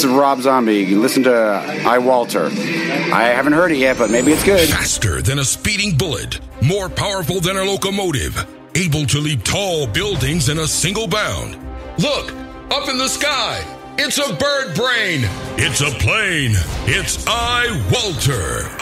This is Rob Zombie. You can listen to iWalter. I haven't heard it yet, but maybe it's good. Faster than a speeding bullet, more powerful than a locomotive, able to leap tall buildings in a single bound. Look, up in the sky. It's a bird brain. It's a plane. It's iWalter.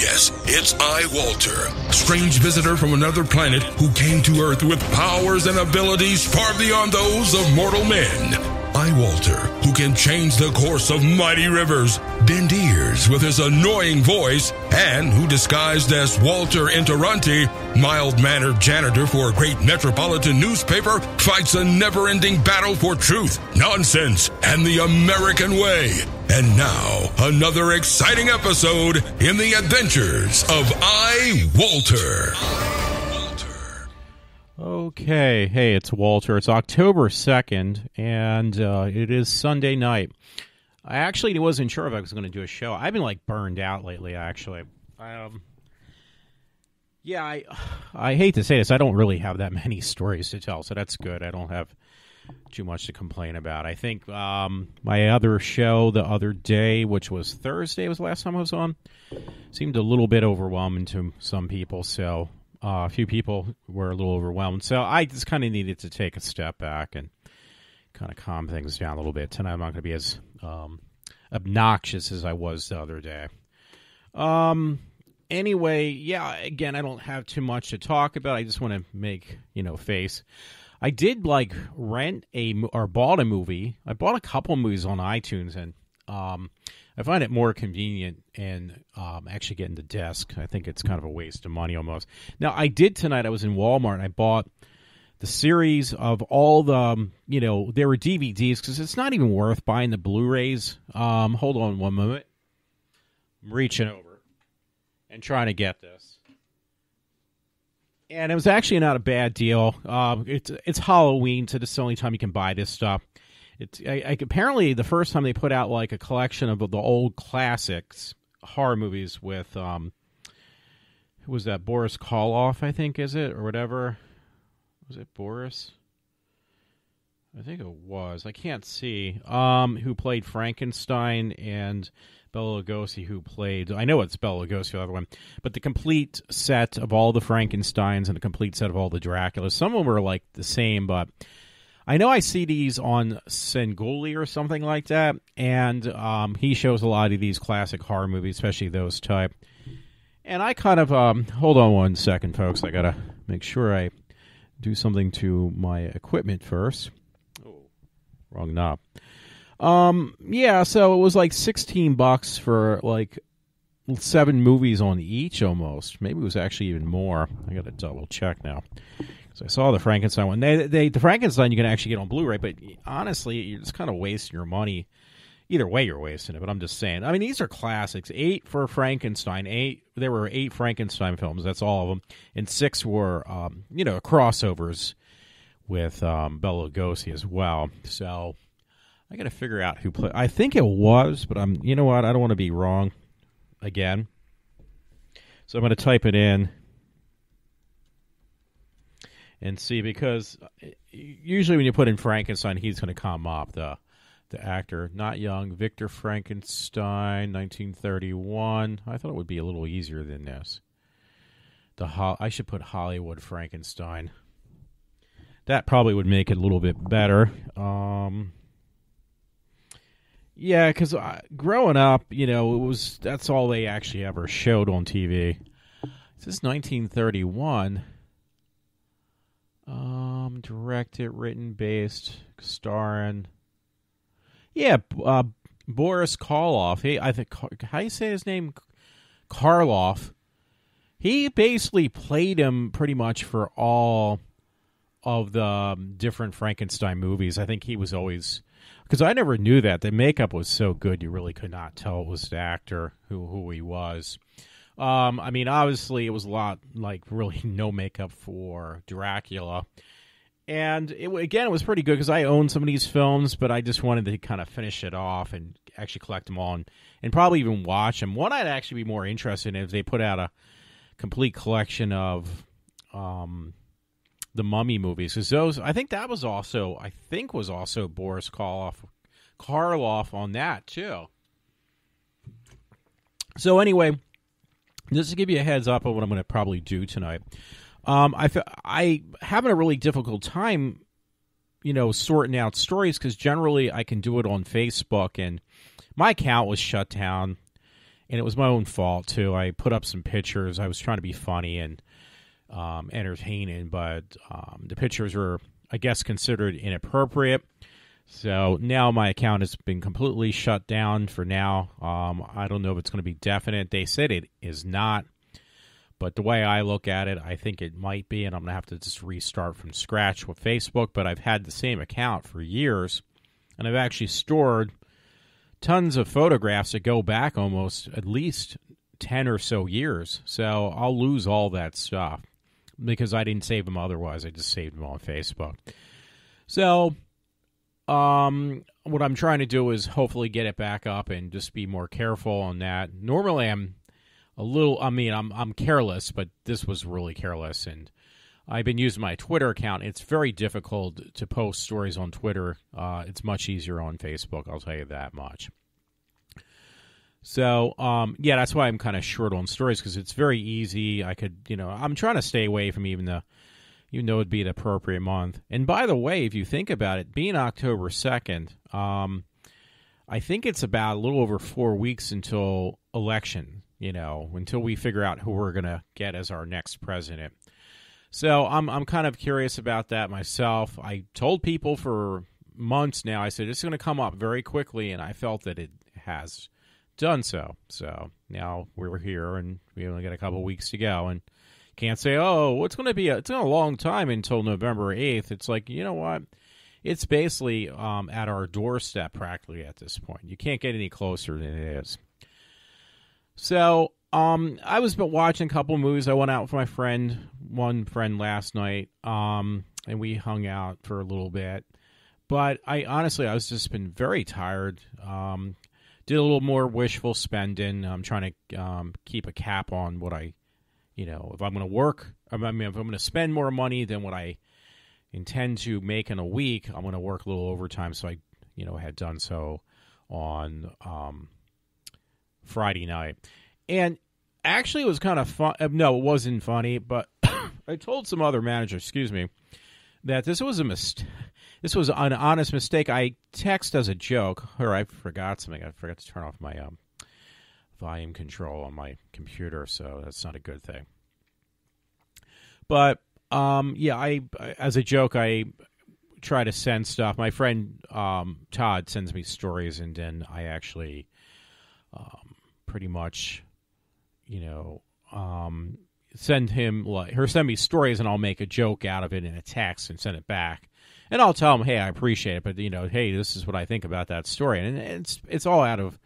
Yes, it's iWalter, strange visitor from another planet who came to Earth with powers and abilities far beyond those of mortal men. iWalter, who can change the course of mighty rivers, bend ears with his annoying voice, and who disguised as Walter Interranti, mild-mannered janitor for a great metropolitan newspaper, fights a never-ending battle for truth, nonsense, and the American way. And now, another exciting episode in the adventures of iWalter. Okay, hey, it's Walter. It's October 2nd, and it is Sunday night. I actually wasn't sure if I was going to do a show. I've been, burned out lately, actually. Yeah, I hate to say this. I don't really have that many stories to tell, so that's good. I don't have too much to complain about. I think my other show the other day, which was Thursday, was the last time I was on, seemed a little bit overwhelming to some people, so... a few people were a little overwhelmed, so I just kind of needed to take a step back and kind of calm things down a little bit. Tonight I'm not going to be as obnoxious as I was the other day. Anyway, yeah, again, I don't have too much to talk about. I just want to make, face. I did, rent or bought a movie. I bought a couple movies on iTunes, and I find it more convenient and actually getting the disc. I think it's kind of a waste of money almost. Now, I did tonight. I was in Walmart, and I bought the series of all the, there were DVDs, because it's not even worth buying the Blu-rays. Hold on one moment. I'm reaching over and trying to get this. And it was actually not a bad deal. It's Halloween, so this is the only time you can buy this stuff. It's apparently the first time they put out a collection of the old classics horror movies with who was that, Boris Karloff, I think, is it, or whatever? Was it Boris? I think it was. I can't see. Who played Frankenstein, and Bela Lugosi, who played... I know it's Bela Lugosi, the other one. But the complete set of all the Frankensteins and the complete set of all the Draculas. Some of them were the same, but... I know I see these on Senguli or something like that, and he shows a lot of these classic horror movies, especially those type. And I kind of... hold on one second, folks. I got to make sure I do something to my equipment first. Oh, wrong knob. Yeah, so it was $16 for 7 movies on each almost. Maybe it was actually even more. I got to double check now. So I saw the Frankenstein one. The Frankenstein you can actually get on Blu-ray, but honestly, you're just kind of wasting your money. Either way, you're wasting it, but I'm just saying. I mean, these are classics. 8 for Frankenstein. There were 8 Frankenstein films. That's all of them. And 6 were, crossovers with Bela Lugosi as well. So I got to figure out who played. I think it was, but you know what? I don't want to be wrong again. So I'm going to type it in and see, because usually when you put in Frankenstein, he's going to come up, the actor. Not young. Victor Frankenstein, 1931. I thought it would be a little easier than this. I should put Hollywood Frankenstein. That probably would make it a little bit better. Yeah, because growing up, that's all they actually ever showed on TV. This is 1931. Directed, written, based, starring. Yeah, Boris Karloff. I think, how do you say his name? Karloff. He basically played him pretty much for all of the different Frankenstein movies. I think he was always, because I never knew that. The makeup was so good, you really could not tell it was the actor who he was. I mean, obviously, it was a lot really no makeup for Dracula. And, it was pretty good because I own some of these films, but I just wanted to kind of finish it off and actually collect them all and probably even watch them. One I'd actually be more interested in is they put out a complete collection of the Mummy movies. Because those, I think was also Boris Karloff Karloff on that, too. So anyway, just to give you a heads up of what I'm going to probably do tonight, I having a really difficult time, sorting out stories because generally I can do it on Facebook, and my account was shut down, and it was my own fault, too. I put up some pictures. I was trying to be funny and entertaining, but the pictures were, I guess, considered inappropriate. So now my account has been completely shut down for now. I don't know if it's going to be definite. They said it is not. But the way I look at it, I think it might be, and I'm going to have to just restart from scratch with Facebook. But I've had the same account for years, and I've actually stored tons of photographs that go back almost at least 10 or so years. So I'll lose all that stuff because I didn't save them otherwise. I just saved them on Facebook. So what I'm trying to do is hopefully get it back up and just be more careful on that. Normally I'm I'm careless, but this was really careless, and I've been using my Twitter account. It's very difficult to post stories on Twitter. It's much easier on Facebook, I'll tell you that much. So, that's why I'm kind of short on stories, because it's very easy. I could, I'm trying to stay away from even though it'd be the appropriate month. And by the way, if you think about it, being October 2nd, I think it's about a little over 4 weeks until election, until we figure out who we're going to get as our next president. So I'm kind of curious about that myself. I told people for months now, I said, it's going to come up very quickly, and I felt that it has done so. So now we're here, and we only got a couple weeks to go, and can't say, it's going to be it's a long time until November 8th. It's like, you know what? It's basically at our doorstep practically at this point. You can't get any closer than it is. So I was watching a couple movies. I went out with one friend last night, and we hung out for a little bit. But I was just been very tired. Did a little more wishful spending. I'm trying to keep a cap on what I, if I'm going to work, if I'm going to spend more money than what I intend to make in a week, I'm going to work a little overtime. So I, had done so on Friday night. And actually, it was kind of fun. No, it wasn't funny, but I told some other managers, that this was a mistake. This was an honest mistake. I text as a joke, or I forgot something. I forgot to turn off my volume control on my computer, so that's not a good thing. But I as a joke, I try to send stuff. My friend Todd sends me stories, and then I actually pretty much, send me stories, and I'll make a joke out of it in a text and send it back. And I'll tell him, hey, I appreciate it, but, hey, this is what I think about that story. And it's all out of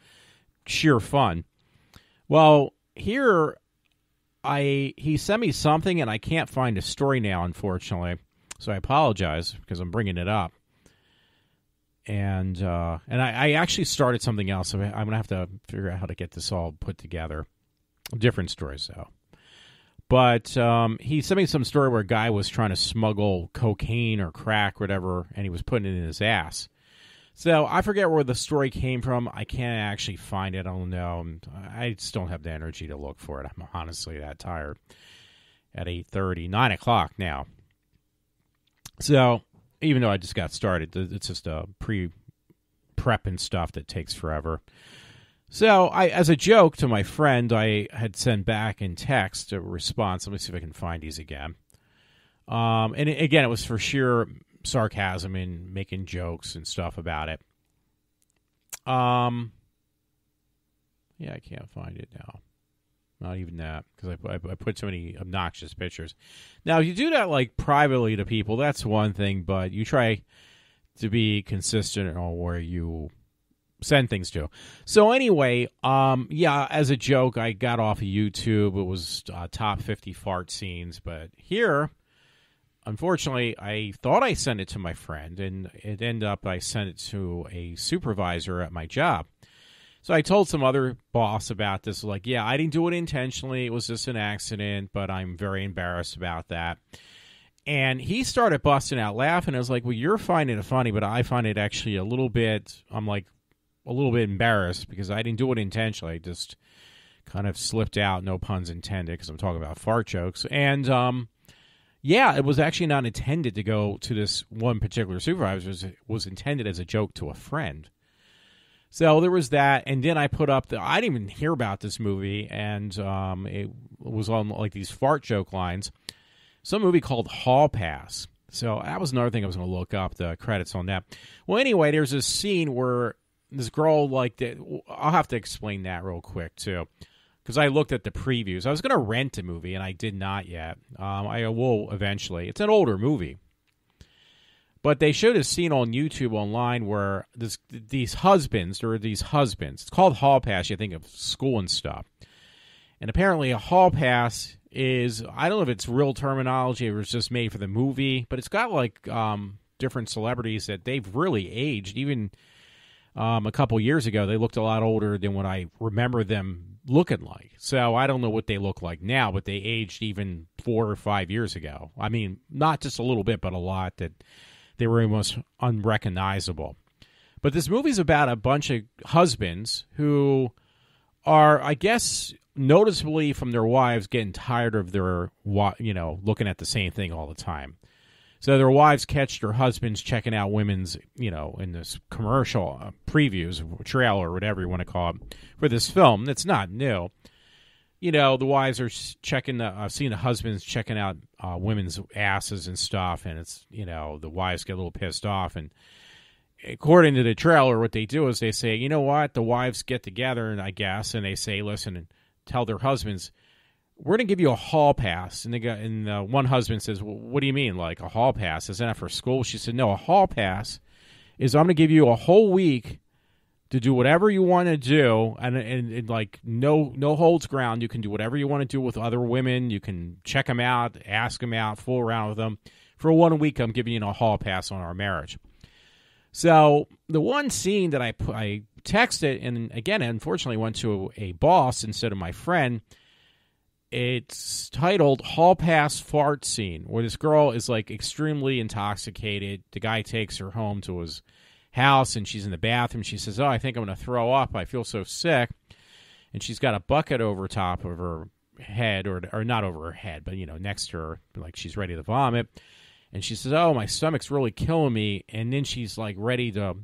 sheer fun. Well, here, he sent me something, and I can't find a story now, unfortunately. So I apologize, because I'm bringing it up. And I actually started something else, so I'm going to have to figure out how to get this all put together. Different stories, though. But he sent me some story where a guy was trying to smuggle cocaine or crack, whatever, and he was putting it in his ass. So I forget where the story came from. I can't actually find it. I don't know. I just don't have the energy to look for it. I'm honestly that tired at 8:30, 9 o'clock now. So even though I just got started, it's just a pre-prep and stuff that takes forever. So, as a joke to my friend, I had sent back in text a response. Let me see if I can find these again. And again, it was for sheer sarcasm and making jokes and stuff about it. I can't find it now. Not even that, because I put so many obnoxious pictures. Now, if you do that privately to people, that's one thing, but you try to be consistent on where you send things to. So anyway, as a joke, I got off of YouTube. It was top 50 fart scenes, but here, unfortunately, I thought I sent it to my friend, and it ended up I sent it to a supervisor at my job. So I told some other boss about this, I didn't do it intentionally. It was just an accident, but I'm very embarrassed about that. And he started busting out laughing. I was like, well, you're finding it funny, but I find it actually a little bit, I'm like a little bit embarrassed because I didn't do it intentionally. I just kind of slipped out, no puns intended, because I'm talking about fart jokes. And, yeah, it was actually not intended to go to this one particular supervisor. It was intended as a joke to a friend. So there was that, and then I put up I didn't even hear about this movie, and it was on like these fart joke lines. Some movie called Hall Pass. So that was another thing I was going to look up, the credits on that. Well, anyway, there's this scene where this girl, I'll have to explain that real quick, too, because I looked at the previews. I was going to rent a movie, and I did not yet. I will eventually. It's an older movie. But they showed a scene on YouTube online where these husbands, it's called Hall Pass, you think of school and stuff. And apparently a Hall Pass is, I don't know if it's real terminology or it was just made for the movie, but it's got like different celebrities that they've really aged. Even a couple years ago, they looked a lot older than what I remember them looking like. So I don't know what they look like now, but they aged even 4 or 5 years ago. I mean, not just a little bit, but a lot, that they were almost unrecognizable. But this movie's about a bunch of husbands who are, I guess, noticeably from their wives getting tired of their, looking at the same thing all the time. So their wives catch their husbands checking out women's, in this commercial previews, trailer, or whatever you want to call it, for this film. That's not new. The wives are seeing the husbands checking out women's asses and stuff, and it's, the wives get a little pissed off. And according to the trailer, what they do is they say, you know what, the wives get together, and I guess, and they say, listen, and tell their husbands, we're going to give you a hall pass. And one husband says, well, what do you mean, like a hall pass? Isn't that for school? She said, no, a hall pass is I'm going to give you a whole week to do whatever you want to do, and like no holds ground. You can do whatever you want to do with other women. You can check them out, ask them out, fool around with them. For 1 week, I'm giving you a hall pass on our marriage. So the one scene that I texted, and again, unfortunately went to a boss instead of my friend, it's titled Hall Pass Fart Scene, where this girl is like extremely intoxicated. The guy takes her home to his house, and she's in the bathroom. She says, I think I'm going to throw up. I feel so sick. And she's got a bucket over top of her head, or not over her head, but, next to her, like she's ready to vomit. And she says, my stomach's really killing me. And then she's like ready to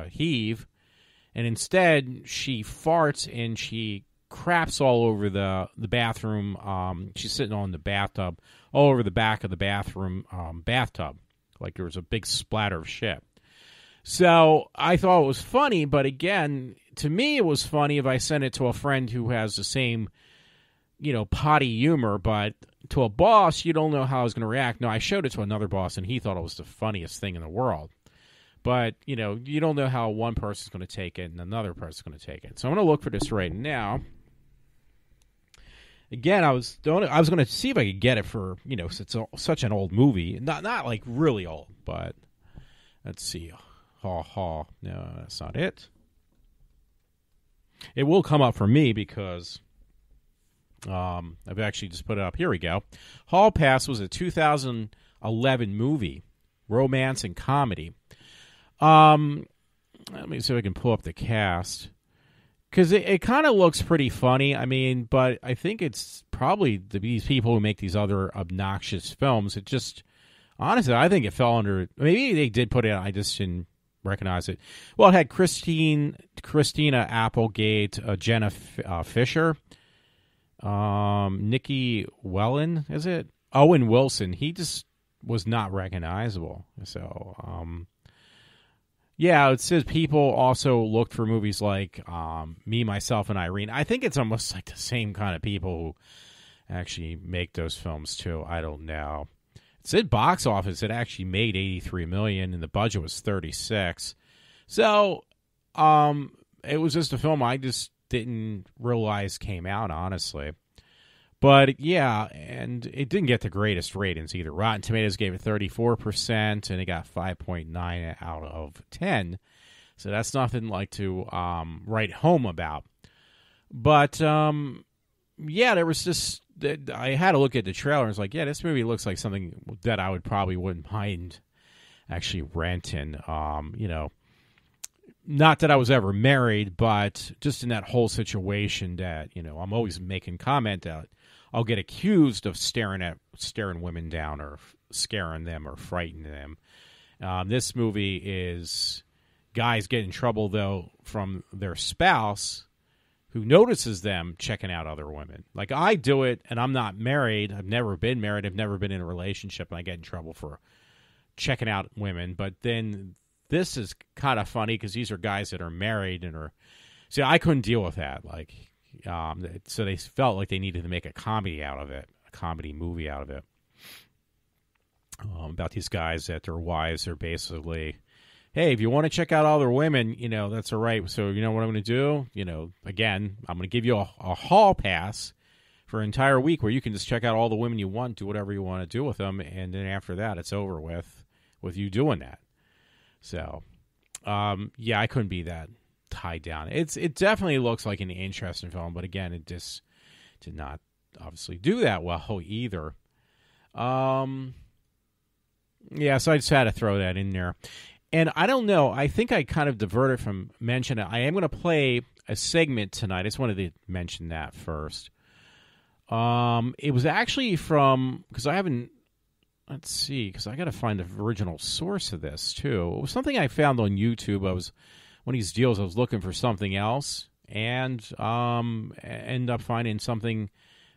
heave. And instead, she farts and she craps all over the bathroom. She's sitting on the bathtub, all over the back of the bathroom bathtub. Like there was a big splatter of shit. So I thought it was funny, but again, to me it was funny if I sent it to a friend who has the same, potty humor, but to a boss, you don't know how I was going to react. No, I showed it to another boss, and he thought it was the funniest thing in the world. But, you don't know how one person's going to take it and another person's going to take it. So I'm going to look for this right now. Again, I was going to see if I could get it for, it's such an old movie. Not like really old, but let's see. No, that's not it. It will come up for me because I've actually just put it up. Here we go. Hall Pass was a 2011 movie, romance and comedy. Let me see if I can pull up the cast, because it kind of looks pretty funny. I mean, but I think it's probably these people who make these other obnoxious films. It just, honestly, I think it fell under, maybe they did put it, I just didn't recognize it. Well, it had Christina Applegate, Jenna Fisher, Nikki Wellen, is it? Owen Wilson. He just was not recognizable. So, yeah, it says people also looked for movies like Me, Myself, and Irene. I think it's almost like the same kind of people who actually make those films, too. I don't know. It said box office. It actually made $83 million, and the budget was $36. So, it was just a film I just didn't realize came out, honestly. But, yeah, and it didn't get the greatest ratings either. Rotten Tomatoes gave it 34%, and it got 5.9 out of 10. So that's nothing like to write home about. But, yeah, there was this. I had to look at the trailer and was like, yeah, this movie looks like something that I wouldn't mind actually renting. Not that I was ever married, but just in that whole situation that, I'm always making comment that I'll get accused of staring women down or scaring them or frightening them. This movie is guys get in trouble, though, from their spouse who notices them checking out other women. Like, I do it, and I'm not married. I've never been married. I've never been in a relationship, and I get in trouble for checking out women. But then this is kind of funny because these are guys that are married and are... See, I couldn't deal with that. Like, so they felt like they needed to make a comedy out of it, a comedy movie out of it. About these guys that their wives are basically... Hey, if you want to check out other women, that's all right. So you know what I'm going to do? Again, I'm going to give you a hall pass for an entire week where you can just check out all the women you want, do whatever you want to do with them, and then after that, it's over with you doing that. So, yeah, I couldn't be that tied down. It definitely looks like an interesting film, but again, it just did not obviously do that well either. Yeah, so I just had to throw that in there. And I don't know. I think I kind of diverted from mentioning it. I am going to play a segment tonight. I just wanted to mention that first. It was actually from, because I haven't, let's see, because I got to find the original source of this too. It was something I found on YouTube. One of these deals, I was looking for something else and ended up finding something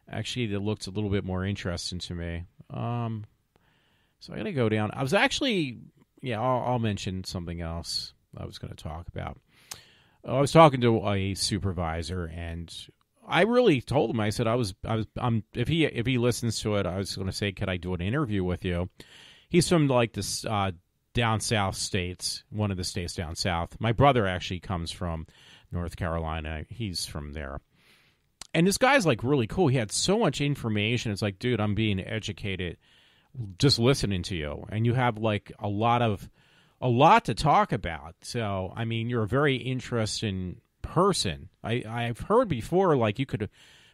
actually that looked a little bit more interesting to me. So I got to go down. I was actually... Yeah, I'll mention something else I was going to talk about. I was talking to a supervisor, and I really told him. I said if he listens to it, I was going to say, could I do an interview with you? He's from like this down south states, one of the states down south. My brother actually comes from North Carolina. He's from there, and this guy's like really cool. He had so much information. It's like, dude, I'm being educated just listening to you, and you have like a lot to talk about. So, I mean, you're a very interesting person. I've heard before, like, you could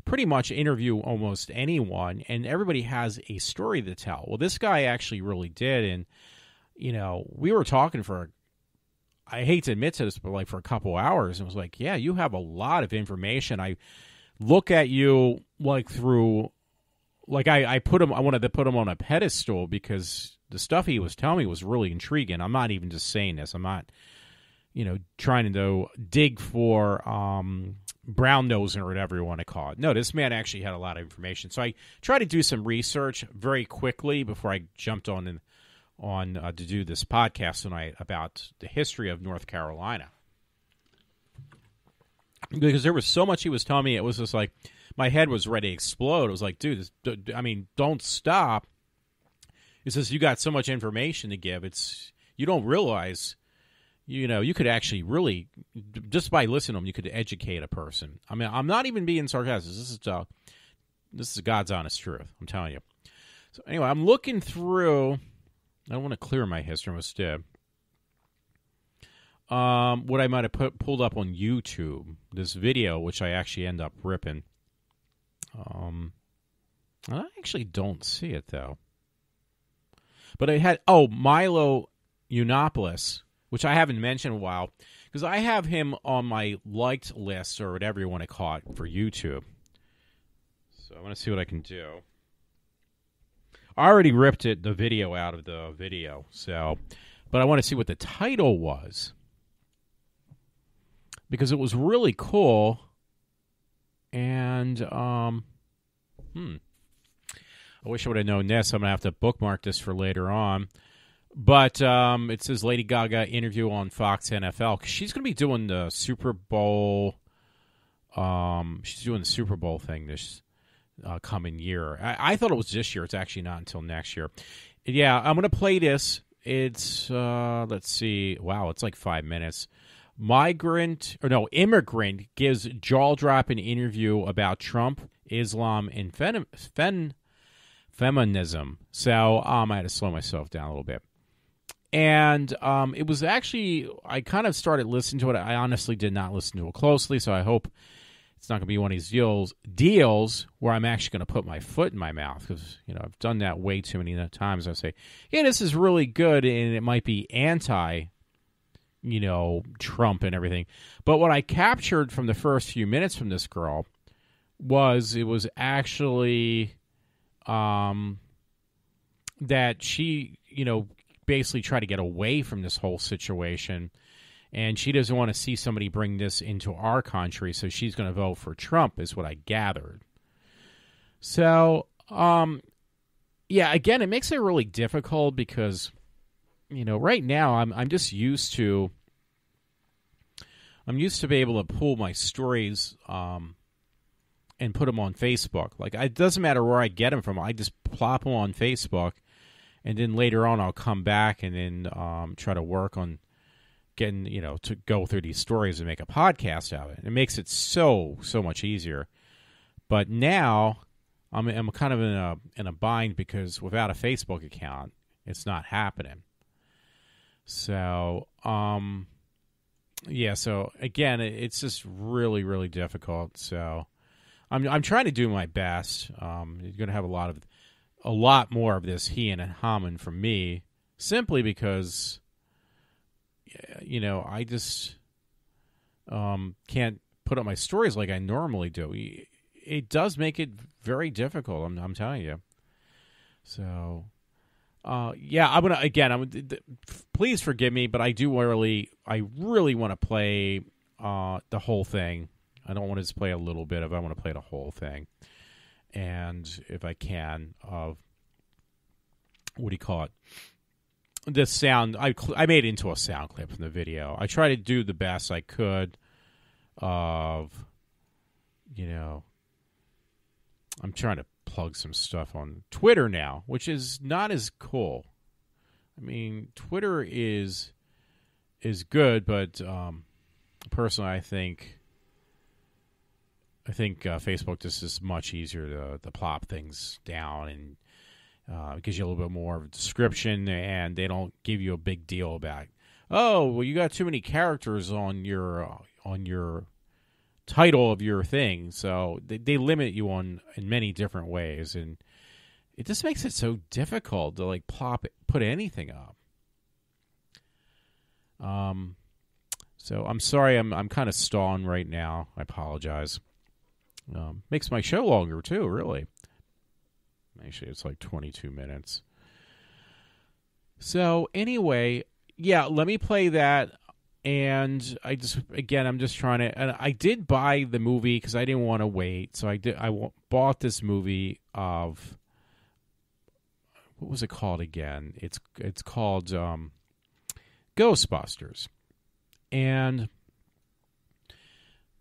pretty much interview almost anyone, and everybody has a story to tell. Well, this guy actually really did, and, we were talking for, I hate to admit to this, but like for a couple hours, and was like, yeah, you have a lot of information. I look at you like through... Like I wanted to put him on a pedestal because the stuff he was telling me was really intriguing. I'm not even just saying this. I'm not, trying to dig for brown nosing or whatever you want to call it. No, this man actually had a lot of information. So I tried to do some research very quickly before I jumped on to do this podcast tonight about the history of North Carolina. Because there was so much he was telling me, it was just like, my head was ready to explode. I was like, dude, don't stop. It says you got so much information to give. You don't realize, you could actually really, just by listening to them, you could educate a person. I mean, I'm not even being sarcastic. This is God's honest truth. I'm telling you. So anyway, I'm looking through. I don't want to clear my history instead. What I might have pulled up on YouTube, this video, which I actually end up ripping. I actually don't see it, though. But I had, Milo Yiannopoulos, which I haven't mentioned in a while, because I have him on my liked list, or whatever you want to call it, for YouTube. So I want to see what I can do. I already ripped the video out of the video, but I want to see what the title was. Because it was really cool. And, I wish I would have known this. I'm going to have to bookmark this for later on. But it says Lady Gaga interview on Fox NFL. 'Cause she's going to be doing the Super Bowl. She's doing the Super Bowl thing this coming year. I thought it was this year. It's actually not until next year. Yeah, I'm going to play this. It's, let's see. Wow, it's like 5 minutes. Immigrant gives jaw-dropping interview about Trump, Islam, and feminism. So I had to slow myself down a little bit. And it was actually, I kind of started listening to it. I honestly did not listen to it closely, so I hope it's not going to be one of these deals where I'm actually going to put my foot in my mouth, because I've done that way too many times. I say, yeah, this is really good, and it might be anti, Trump and everything. But what I captured from the first few minutes from this girl was actually that she, basically tried to get away from this whole situation. And she doesn't want to see somebody bring this into our country, so she's going to vote for Trump, is what I gathered. So, yeah, again, it makes it really difficult because, right now I'm just used to be able to pull my stories and put them on Facebook. Like, it doesn't matter where I get them from. I just plop them on Facebook, and then later on I'll come back and then try to work on getting, to go through these stories and make a podcast out of it. It makes it so much easier. But now I'm kind of in a bind because without a Facebook account, it's not happening. So, yeah, so again, it's just really, really difficult. So I'm trying to do my best. You're going to have a lot more of this he and Haman from me, simply because I just can't put up my stories like I normally do. It does make it very difficult, I'm telling you. So, yeah, please forgive me, but I really want to play the whole thing. I don't want to just play a little bit of it. I want to play the whole thing. And if I can, what do you call it? This sound, I made it into a sound clip from the video. I try to do the best I could of, I'm trying to plug some stuff on Twitter now, which is not as cool. I mean, Twitter is good, but personally, I think Facebook just is much easier to plop things down, and it gives you a little bit more of a description, and they don't give you a big deal about, oh, well, you got too many characters on your title of your thing. So they limit you in many different ways, and it just makes it so difficult to put anything up. So I'm sorry, I'm kind of stalling right now. I apologize. Makes my show longer too, really. Actually, it's like 22 minutes. So anyway, yeah, let me play that. And I'm just trying to, and I did buy the movie because I didn't want to wait. So I bought this movie of, what was it called again? It's called Ghostbusters. And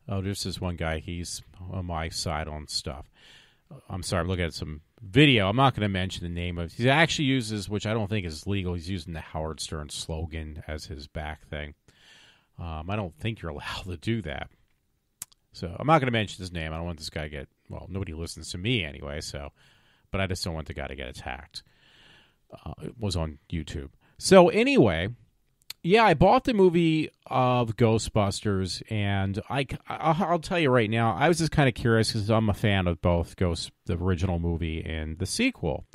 there's this one guy, he's on my side on stuff. I'm sorry, I'm looking at some video. I'm not going to mention the name of it. He actually uses, which I don't think is legal, he's using the Howard Stern slogan as his back thing. I don't think you're allowed to do that. So I'm not going to mention his name. I don't want this guy to nobody listens to me anyway, but I just don't want the guy to get attacked. It was on YouTube. So anyway, yeah, I bought the movie of Ghostbusters, and I'll tell you right now, I was just kind of curious because I'm a fan of both the original movie and the sequel,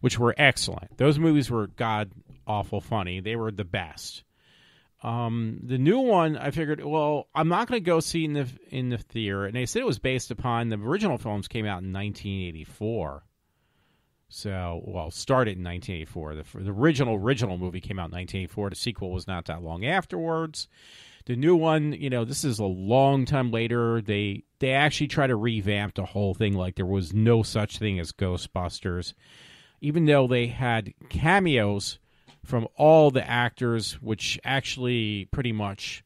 which were excellent. Those movies were god-awful funny. They were the best. The new one, I figured, well, I'm not going to go see in the theater, and they said it was based upon the original films came out in 1984. So, started in 1984. The original movie came out in 1984. The sequel was not that long afterwards. The new one, this is a long time later. They actually try to revamp the whole thing like there was no such thing as Ghostbusters, even though they had cameos from all the actors, which actually pretty much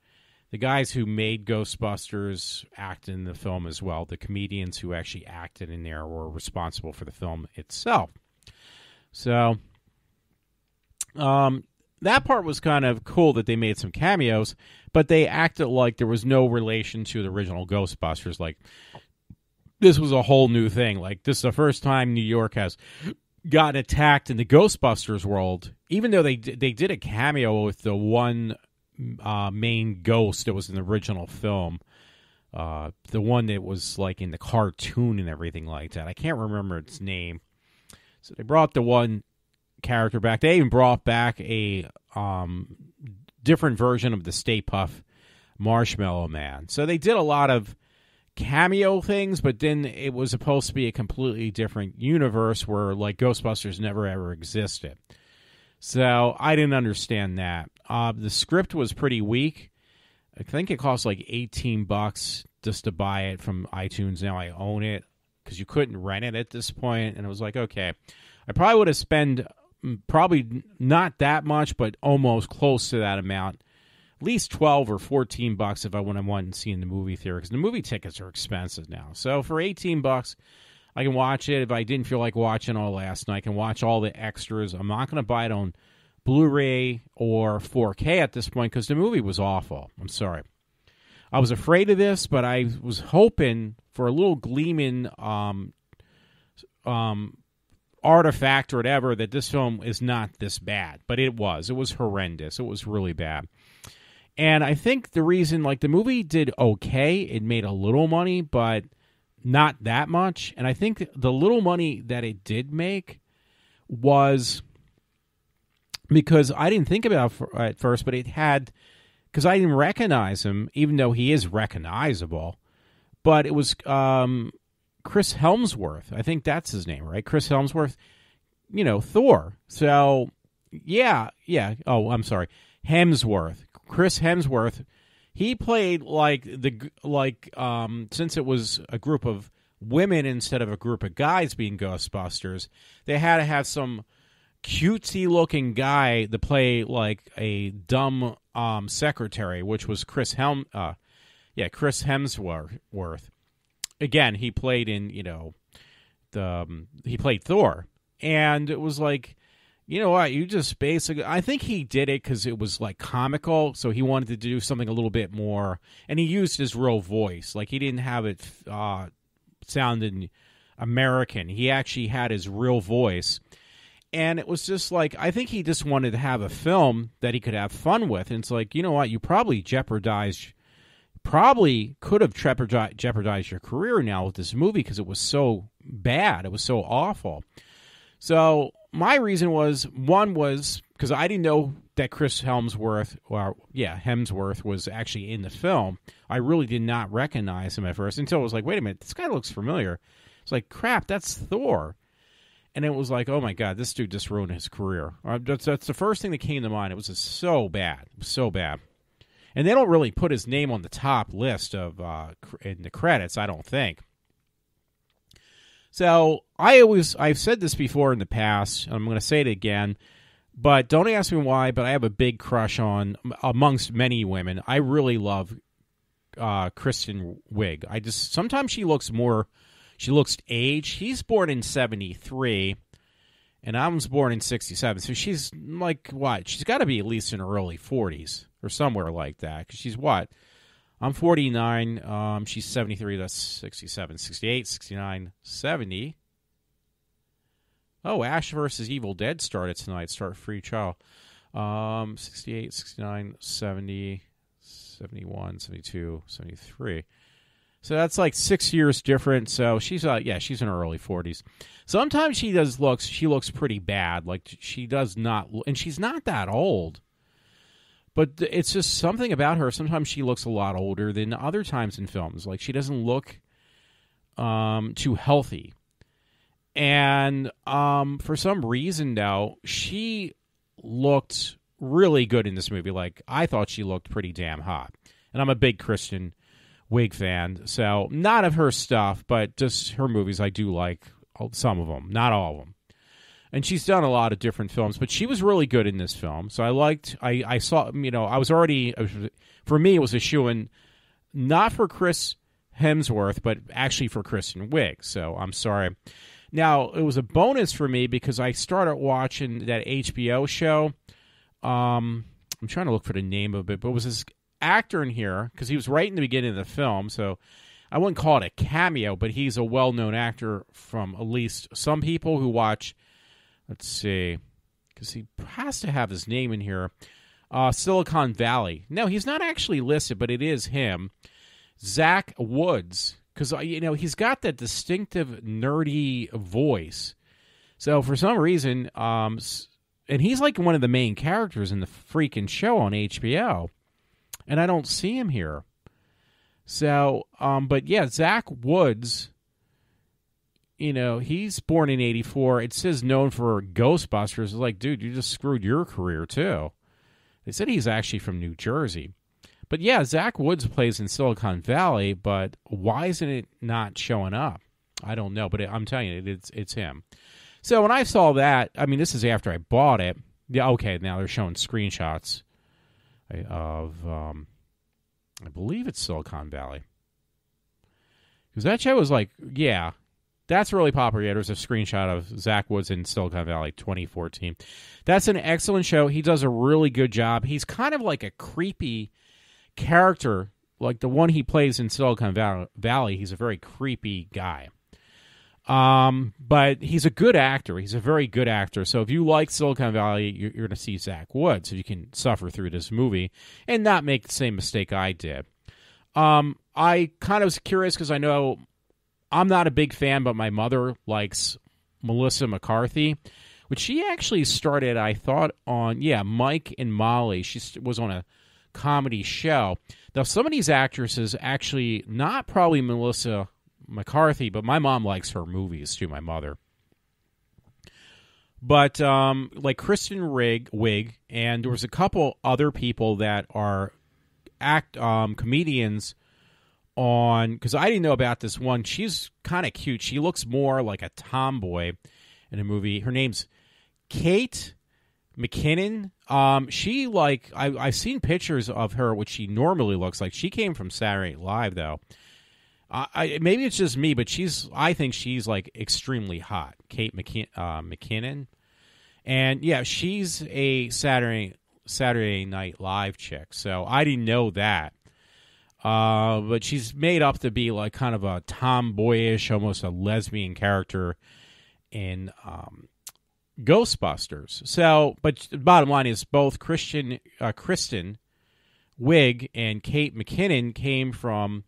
the guys who made Ghostbusters acted in the film as well. The comedians who actually acted in there were responsible for the film itself. So that part was kind of cool that they made some cameos, but they acted like there was no relation to the original Ghostbusters. Like, this was a whole new thing. Like, this is the first time New York has gotten attacked in the Ghostbusters world, even though they did a cameo with the one main ghost that was in the original film. The one that was like in the cartoon and everything like that. I can't remember its name. So they brought the one character back. They even brought back a different version of the Stay Puft Marshmallow Man. So they did a lot of cameo things, but then it was supposed to be a completely different universe where like Ghostbusters never ever existed. So I didn't understand that. The script was pretty weak. I think it cost like $18 just to buy it from iTunes. Now I own it because you couldn't rent it at this point, and it was like, okay, I probably would have spent probably not that much, but almost close to that amount. At least $12 or $14 if I went and seen the movie theater, because the movie tickets are expensive now. So for $18, I can watch it. If I didn't feel like watching all last night, I can watch all the extras. I'm not going to buy it on Blu-ray or 4K at this point because the movie was awful. I'm sorry. I was afraid of this, but I was hoping for a little gleaming artifact or whatever that this film is not this bad. But it was. It was horrendous. It was really bad. And I think the reason, like, the movie did okay. It made a little money, but not that much. And I think the little money that it did make was because I didn't think about it at first, but it had, because I didn't recognize him, even though he is recognizable. But it was Chris Hemsworth. I think that's his name, right? Chris Hemsworth, you know, Thor. So, yeah. Oh, I'm sorry. Hemsworth. Chris Hemsworth, he played since it was a group of women instead of a group of guys being Ghostbusters, they had to have some cutesy looking guy to play like a dumb secretary, which was Chris Hemsworth. Again, he played in, you know, he played Thor, and it was like, you know what? You just basically, I think he did it because it was like comical, so he wanted to do something a little bit more, and he used his real voice. Like, he didn't have it sounding American. He actually had his real voice, and it was just like, I think he just wanted to have a film that he could have fun with. And it's like, you know what? You probably could have jeopardized your career now with this movie because it was so bad. It was so awful. So my reason was, one was because I didn't know that Chris Hemsworth was actually in the film. I really did not recognize him at first until it was like, wait a minute, this guy looks familiar. It's like, crap, that's Thor. And it was like, oh my God, this dude just ruined his career. That's the first thing that came to mind. It was just so bad. It was so bad. And they don't really put his name on the top list of in the credits, I don't think. So I've said this before in the past, and I'm going to say it again, but don't ask me why, but I have a big crush on, amongst many women, I really love Kristen Wiig. Sometimes she looks aged. He's born in 1973, and I was born in 1967, so she's like, what? She's got to be at least in her early 40s or somewhere like that, because she's what? I'm 49. She's 73. That's 67, 68, 69, 70. Oh, Ash versus Evil Dead started tonight. Start free trial. 68, 69, 70, 71, 72, 73. So that's like 6 years different. So she's she's in her early 40s. Sometimes she looks pretty bad. Like, she does not, and she's not that old. But it's just something about her. Sometimes she looks a lot older than other times in films. Like, she doesn't look too healthy. And for some reason, though, she looked really good in this movie. Like, I thought she looked pretty damn hot. And I'm a big Kristen Wiig fan. So, not of her stuff, but just her movies. I do like some of them. Not all of them. And she's done a lot of different films, but she was really good in this film. So I saw, you know, I was already, for me, it was a shoo-in, not for Chris Hemsworth, but actually for Kristen Wiig. So I'm sorry. Now, it was a bonus for me because I started watching that HBO show. I'm trying to look for the name of it, but it was this actor in here, because he was right in the beginning of the film, so I wouldn't call it a cameo, but he's a well-known actor from at least some people who watch. Let's see, because he has to have his name in here. Silicon Valley. No, he's not actually listed, but it is him. Zach Woods, because he's got that distinctive nerdy voice. So for some reason, and he's like one of the main characters in the freaking show on HBO, and I don't see him here. So, but yeah, Zach Woods, he's born in 1984. It says known for Ghostbusters. It's like, dude, you just screwed your career too. They said he's actually from New Jersey. But yeah, Zach Woods plays in Silicon Valley, but why isn't it not showing up? I don't know, but I'm telling you, it's him. So when I saw that, I mean, this is after I bought it. Yeah, okay, now they're showing screenshots of, I believe it's Silicon Valley. Because that show was like, yeah, that's really popular. Yeah, there's a screenshot of Zach Woods in Silicon Valley 2014. That's an excellent show. He does a really good job. He's kind of like a creepy character, like the one he plays in Silicon Valley. He's a very creepy guy. But he's a good actor. He's a very good actor. So if you like Silicon Valley, you're going to see Zach Woods. So you can suffer through this movie and not make the same mistake I did. I kind of was curious because I know I'm not a big fan, but my mother likes Melissa McCarthy, which she actually started, I thought, on, Mike and Molly. She was on a comedy show. Now, some of these actresses actually, not probably Melissa McCarthy, but my mom likes her movies too, my mother. But like Kristen Wiig, and there was a couple other people that are comedians on, because I didn't know about this one. She's kind of cute. She looks more like a tomboy in a movie. Her name's Kate McKinnon. She I've seen pictures of her, which she normally looks like. She came from Saturday Night Live, though. Maybe it's just me, but I think she's like extremely hot, Kate McKinnon, and yeah, she's a Saturday Night Live chick. So I didn't know that, but she's made up to be like kind of a tomboyish, almost a lesbian character in Ghostbusters. So, but the bottom line is both Kristen Wiig and Kate McKinnon came from.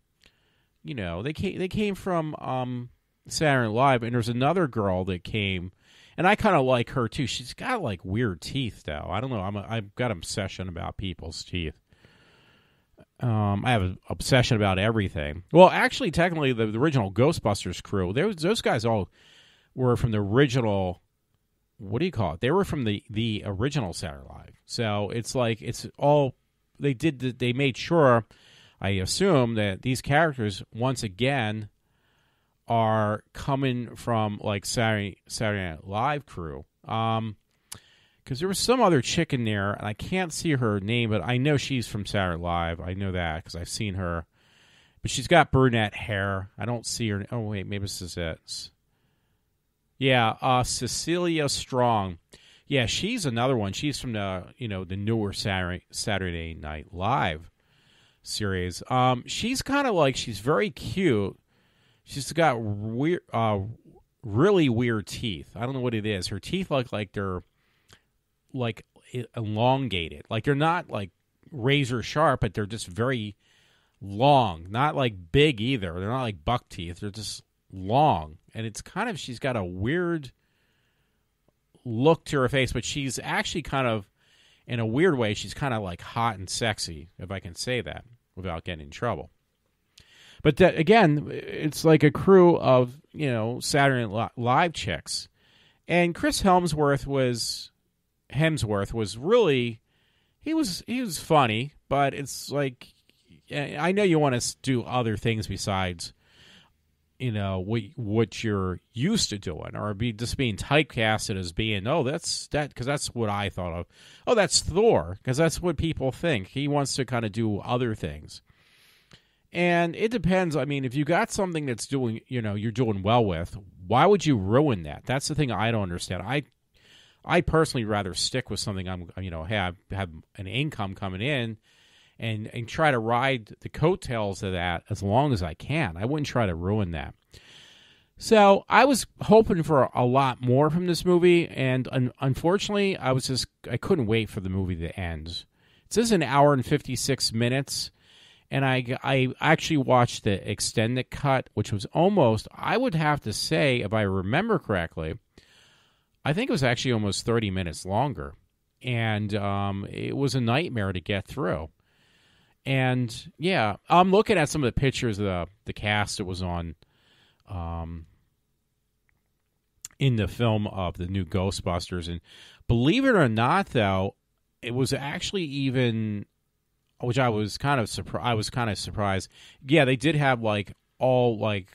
They came from Saturday Night Live, and there's another girl that came, and I kind of like her too. She's got like weird teeth, though. I don't know. I've got an obsession about people's teeth. I have an obsession about everything. Well, actually, technically, the original Ghostbusters crew, those guys all were from the original. What do you call it? They were from the original Saturday Night Live. So it's like it's all they did. They made sure. I assume that these characters, once again, are coming from, like, Saturday Night Live crew. Because there was some other chick in there, and I can't see her name, but I know she's from Saturday Night Live. I know that because I've seen her. But she's got brunette hair. I don't see her. Oh, wait, maybe this is it. Yeah, Cecilia Strong. Yeah, she's another one. She's from the newer Saturday Night Live series. She's kind of like, she's very cute. She's got weird, really weird teeth. I don't know what it is. Her teeth look like they're like elongated. Like they're not like razor sharp, but they're just very long. Not like big either. They're not like buck teeth. They're just long. And it's kind of, she's got a weird look to her face, but she's actually kind of, in a weird way, she's kind of like hot and sexy, if I can say that without getting in trouble. But again, it's like a crew of, Saturday Night Live chicks. And Chris Hemsworth was really, he was funny, but it's like, I know you want to do other things besides, what you're used to doing, or just being typecasted as being, because that's what I thought of. Oh, that's Thor, because that's what people think. He wants to kind of do other things. And it depends. I mean, if you got something that's doing, you're doing well with, why would you ruin that? That's the thing I don't understand. I personally rather stick with something have an income coming in and try to ride the coattails of that as long as I can. I wouldn't try to ruin that. So I was hoping for a lot more from this movie, and unfortunately, I couldn't wait for the movie to end. It says an hour and 56 minutes, And I actually watched the extended cut, which was almost, I would have to say, if I remember correctly, I think it was actually almost 30 minutes longer. And it was a nightmare to get through. And, yeah, I'm looking at some of the pictures of the cast that was on in the film of the new Ghostbusters. And believe it or not, though, it was actually even, which I was kind of surprised. Yeah, they did have like all like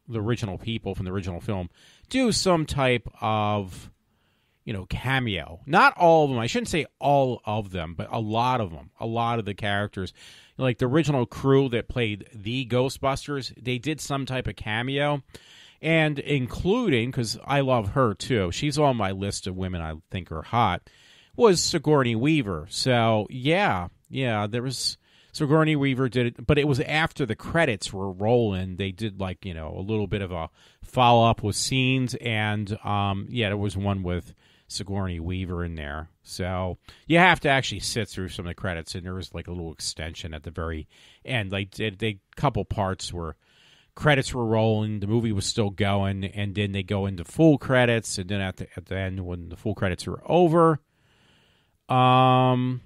the original people from the original film do some type of, cameo. Not all of them. I shouldn't say all of them, but a lot of them. A lot of the characters, like the original crew that played the Ghostbusters, they did some type of cameo. And including, because I love her too, she's on my list of women I think are hot, was Sigourney Weaver. So, yeah, there was Sigourney Weaver did it, but it was after the credits were rolling. They did like, a little bit of a follow-up with scenes, and, there was one with Sigourney Weaver in there. So you have to actually sit through some of the credits, and there was like a little extension at the very end. Like, they couple parts where credits were rolling, the movie was still going, and then they go into full credits, and then at the end, when the full credits were over, then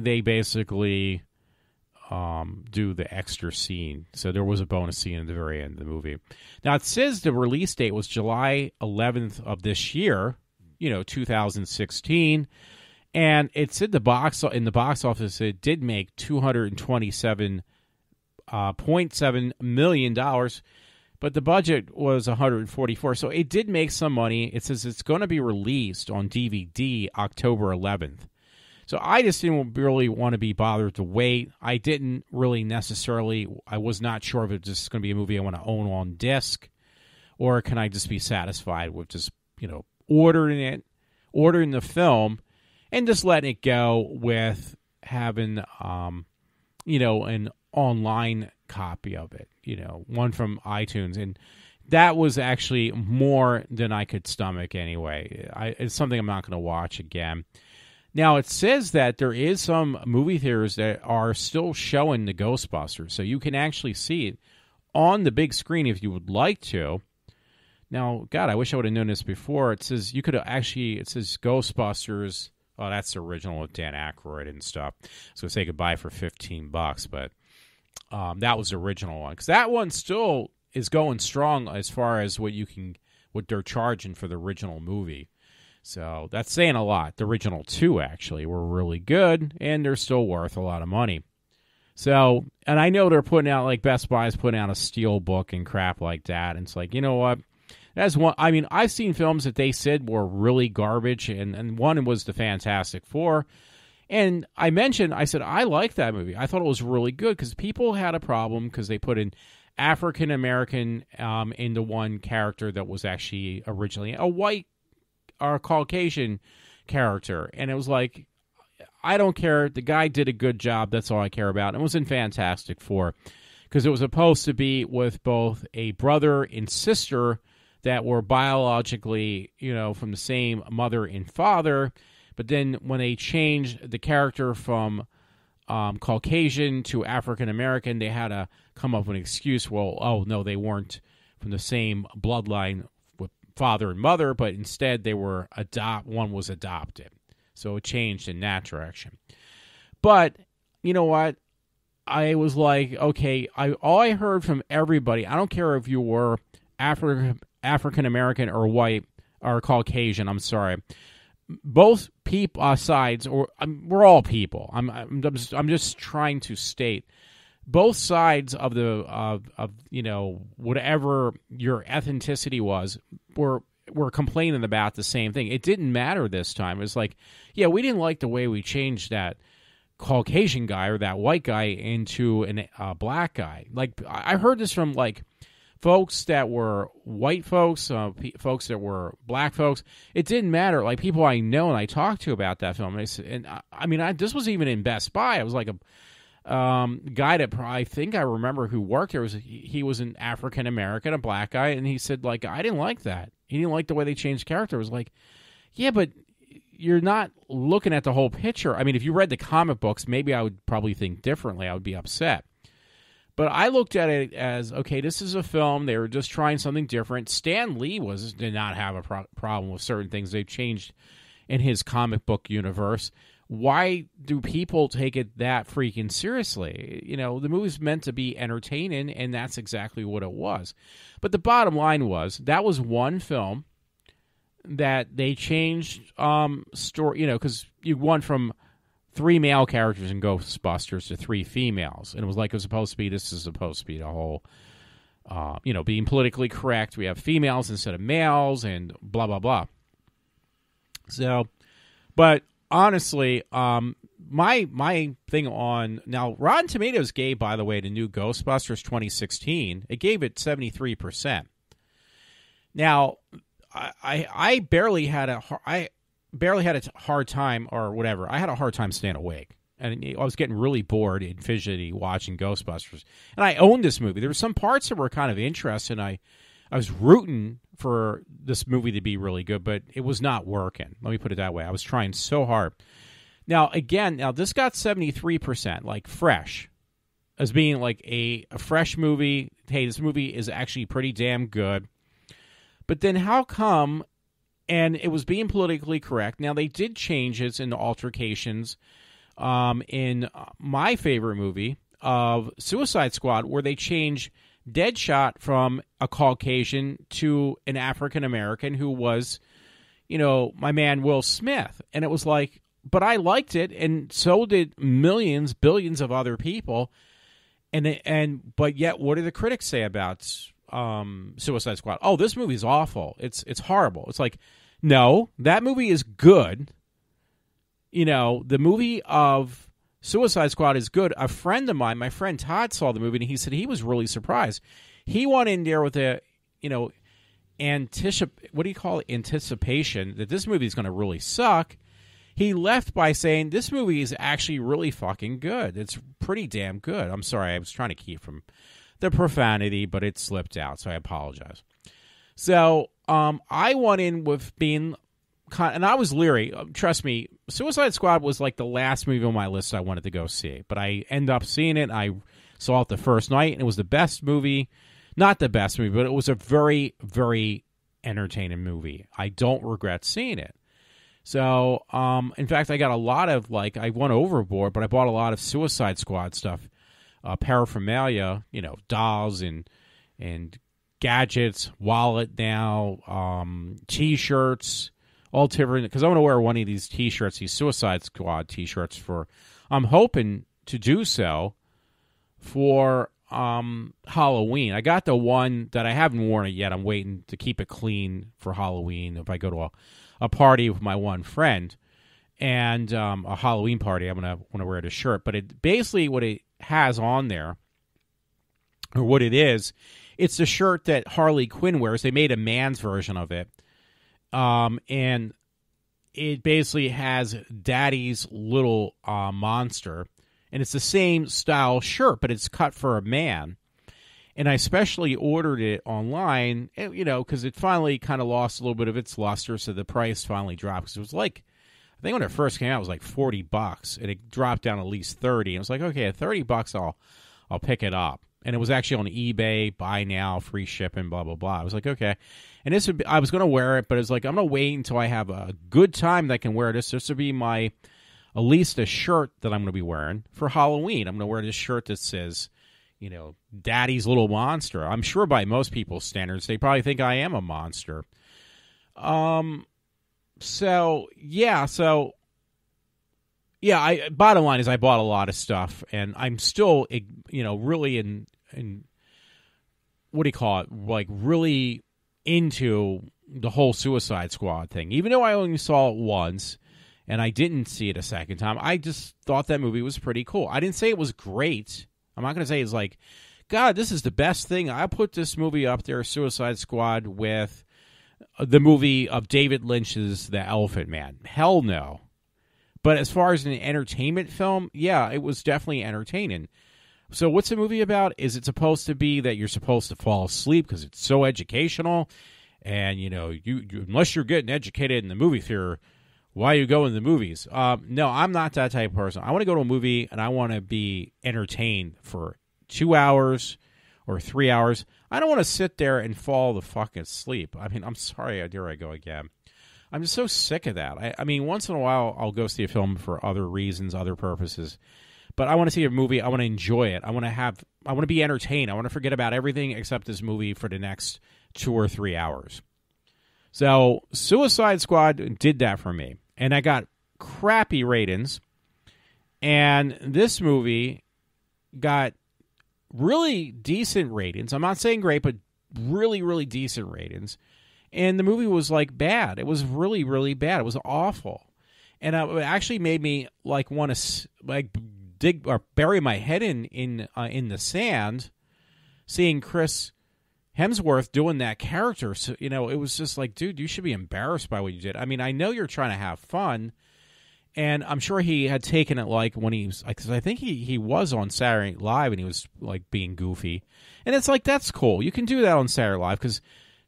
they basically do the extra scene. So there was a bonus scene at the very end of the movie. Now, it says the release date was July 11th of this year, 2016, and it's in the box office. It did make $227.7 million, but the budget was 144. So it did make some money. It says it's going to be released on DVD October 11th. So I just didn't really want to be bothered to wait. I didn't really necessarily. I was not sure if it's just going to be a movie I want to own on disc, or can I just be satisfied with just ordering the film, and just letting it go with having an online copy of it, one from iTunes. And that was actually more than I could stomach anyway. It's something I'm not going to watch again. Now, it says that there is some movie theaters that are still showing the Ghostbusters, so you can actually see it on the big screen if you would like to. Now, God, I wish I would have known this before. It says Ghostbusters. Oh, that's the original with Dan Aykroyd and stuff. I was going to say goodbye for $15, but that was the original one. Because that one still is going strong as far as what they're charging for the original movie. So that's saying a lot. The original two, actually, were really good, and they're still worth a lot of money. So, and I know they're putting out, like Best Buy is putting out a steel book and crap like that. And it's like, you know what? That's one. I mean, I've seen films that they said were really garbage, and one was the Fantastic Four. And I said, I like that movie. I thought it was really good because people had a problem because they put in African American into one character that was actually originally a white or Caucasian character. And it was like, I don't care. The guy did a good job. That's all I care about. And it was in Fantastic Four because it was supposed to be with both a brother and sister that were biologically, from the same mother and father. But then when they changed the character from Caucasian to African American, they had to come up with an excuse. Well, oh, no, they weren't from the same bloodline with father and mother, but instead they were one was adopted. So it changed in that direction. But you know what? I was like, okay, all I heard from everybody, I don't care if you were African American or white or Caucasian, I'm sorry. Both sides, or we're all people. I'm just trying to state both sides of the whatever your ethnicity was were complaining about the same thing. It didn't matter this time. It was like, yeah, we didn't like the way we changed that Caucasian guy or that white guy into a black guy. Like I heard this from like folks that were white folks, folks that were black folks. It didn't matter. Like people I know and I talked to about that film. This was even in Best Buy. I was like a guy that I think I remember who worked there. He was an African American, a black guy, and he said like I didn't like that. He didn't like the way they changed character. I was like, yeah, but you're not looking at the whole picture. I mean, if you read the comic books, maybe I would probably think differently. I would be upset. But I looked at it as, okay, this is a film. They were just trying something different. Stan Lee did not have a problem with certain things they've changed in his comic book universe. Why do people take it that freaking seriously? You know, the movie's meant to be entertaining, and that's exactly what it was. But the bottom line was, that was one film that they changed story, you know, because you went from 3 male characters in Ghostbusters to 3 females. And it was like it was supposed to be, this is supposed to be the whole, you know, being politically correct. We have females instead of males and blah, blah, blah. So, but honestly, my thing on, now Rotten Tomatoes gave, by the way, the new Ghostbusters 2016, it gave it 73%. Now, I barely had a hard time, or whatever. I had a hard time staying awake, and I was getting really bored and fidgety watching Ghostbusters. And I owned this movie. There were some parts that were kind of interesting. I was rooting for this movie to be really good, but it was not working. Let me put it that way. I was trying so hard. Now, again, this got 73%, like fresh, as being like a fresh movie. Hey, this movie is actually pretty damn good. But then how come, and it was being politically correct. Now, they did changes in the altercations in my favorite movie of Suicide Squad, where they changed Deadshot from a Caucasian to an African-American who was, you know, my man Will Smith. And it was like, but I liked it, and so did millions, billions of other people. But yet, what do the critics say about Suicide Squad? Oh, this movie's awful. It's horrible. It's like, no, that movie is good. You know, the movie of Suicide Squad is good. A friend of mine, my friend Todd, saw the movie, and he said he was really surprised. He went in there with a, you know, anticipation that this movie is going to really suck. He left by saying, this movie is actually really fucking good. It's pretty damn good. I'm sorry, I was trying to keep from the profanity, but it slipped out, so I apologize. So I went in with being, and I was leery. Trust me, Suicide Squad was like the last movie on my list I wanted to go see, but I ended up seeing it. I saw it the first night, and it was the best movie. Not the best movie, but it was a very, very entertaining movie. I don't regret seeing it. So, in fact, I got a lot of, like, I went overboard, but I bought a lot of Suicide Squad stuff. Paraphernalia, you know, dolls and gadgets, wallet now, T-shirts, all different. Because I want to wear one of these T-shirts, these Suicide Squad T-shirts for. I'm hoping to do so for Halloween. I got the one that I haven't worn it yet. I'm waiting to keep it clean for Halloween. If I go to a party with my one friend and a Halloween party, I'm gonna want to wear this shirt. But it basically what it has on there, or what it is, it's the shirt that Harley Quinn wears. They made a man's version of it, and it basically has Daddy's little monster, and it's the same style shirt, but it's cut for a man. And I especially ordered it online, you know, because it finally kind of lost a little bit of its luster, so the price finally dropped. Because it was like, I think when it first came out, it was like $40, and it dropped down at least $30. And I was like, okay, at $30, I'll pick it up. And it was actually on eBay, buy now, free shipping, blah, blah, blah. I was like, okay. And I was going to wear it, but it's like, I'm going to wait until I have a good time that I can wear this. This would be at least a shirt that I'm going to be wearing for Halloween. I'm going to wear this shirt that says, you know, Daddy's little monster. I'm sure by most people's standards, they probably think I am a monster. Bottom line is I bought a lot of stuff, and I'm still, you know, really in what do you call it? Like really into the whole Suicide Squad thing. Even though I only saw it once and I didn't see it a second time, I just thought that movie was pretty cool. I didn't say it was great. I'm not going to say it's like, God, this is the best thing. I put this movie up there, Suicide Squad, with the movie of David Lynch's The Elephant Man. Hell no. But as far as an entertainment film, yeah, it was definitely entertaining. So what's the movie about? Is it supposed to be that you're supposed to fall asleep because it's so educational? And, you know, you unless you're getting educated in the movie theater, why are you going to the movies? No, I'm not that type of person. I want to go to a movie and I want to be entertained for 2 hours or 3 hours. I don't want to sit there and fall the fuck asleep. I mean, I'm sorry, here I go again. I'm just so sick of that. I mean, once in a while, I'll go see a film for other reasons, other purposes. But I want to see a movie. I want to enjoy it. I want to be entertained. I want to forget about everything except this movie for the next 2 or 3 hours. So Suicide Squad did that for me. And I got crappy ratings. And this movie got really decent ratings. I'm not saying great, but really, really decent ratings. And the movie was like bad. It was really, really bad. It was awful. And it actually made me like want to like dig or bury my head in the sand, seeing Chris Hemsworth doing that character. So, you know, it was just like, dude, you should be embarrassed by what you did. I mean, I know you're trying to have fun, and I'm sure he had taken it like when he was, because I think he was on Saturday Night Live and he was like being goofy, and it's like, that's cool. You can do that on Saturday Night Live because,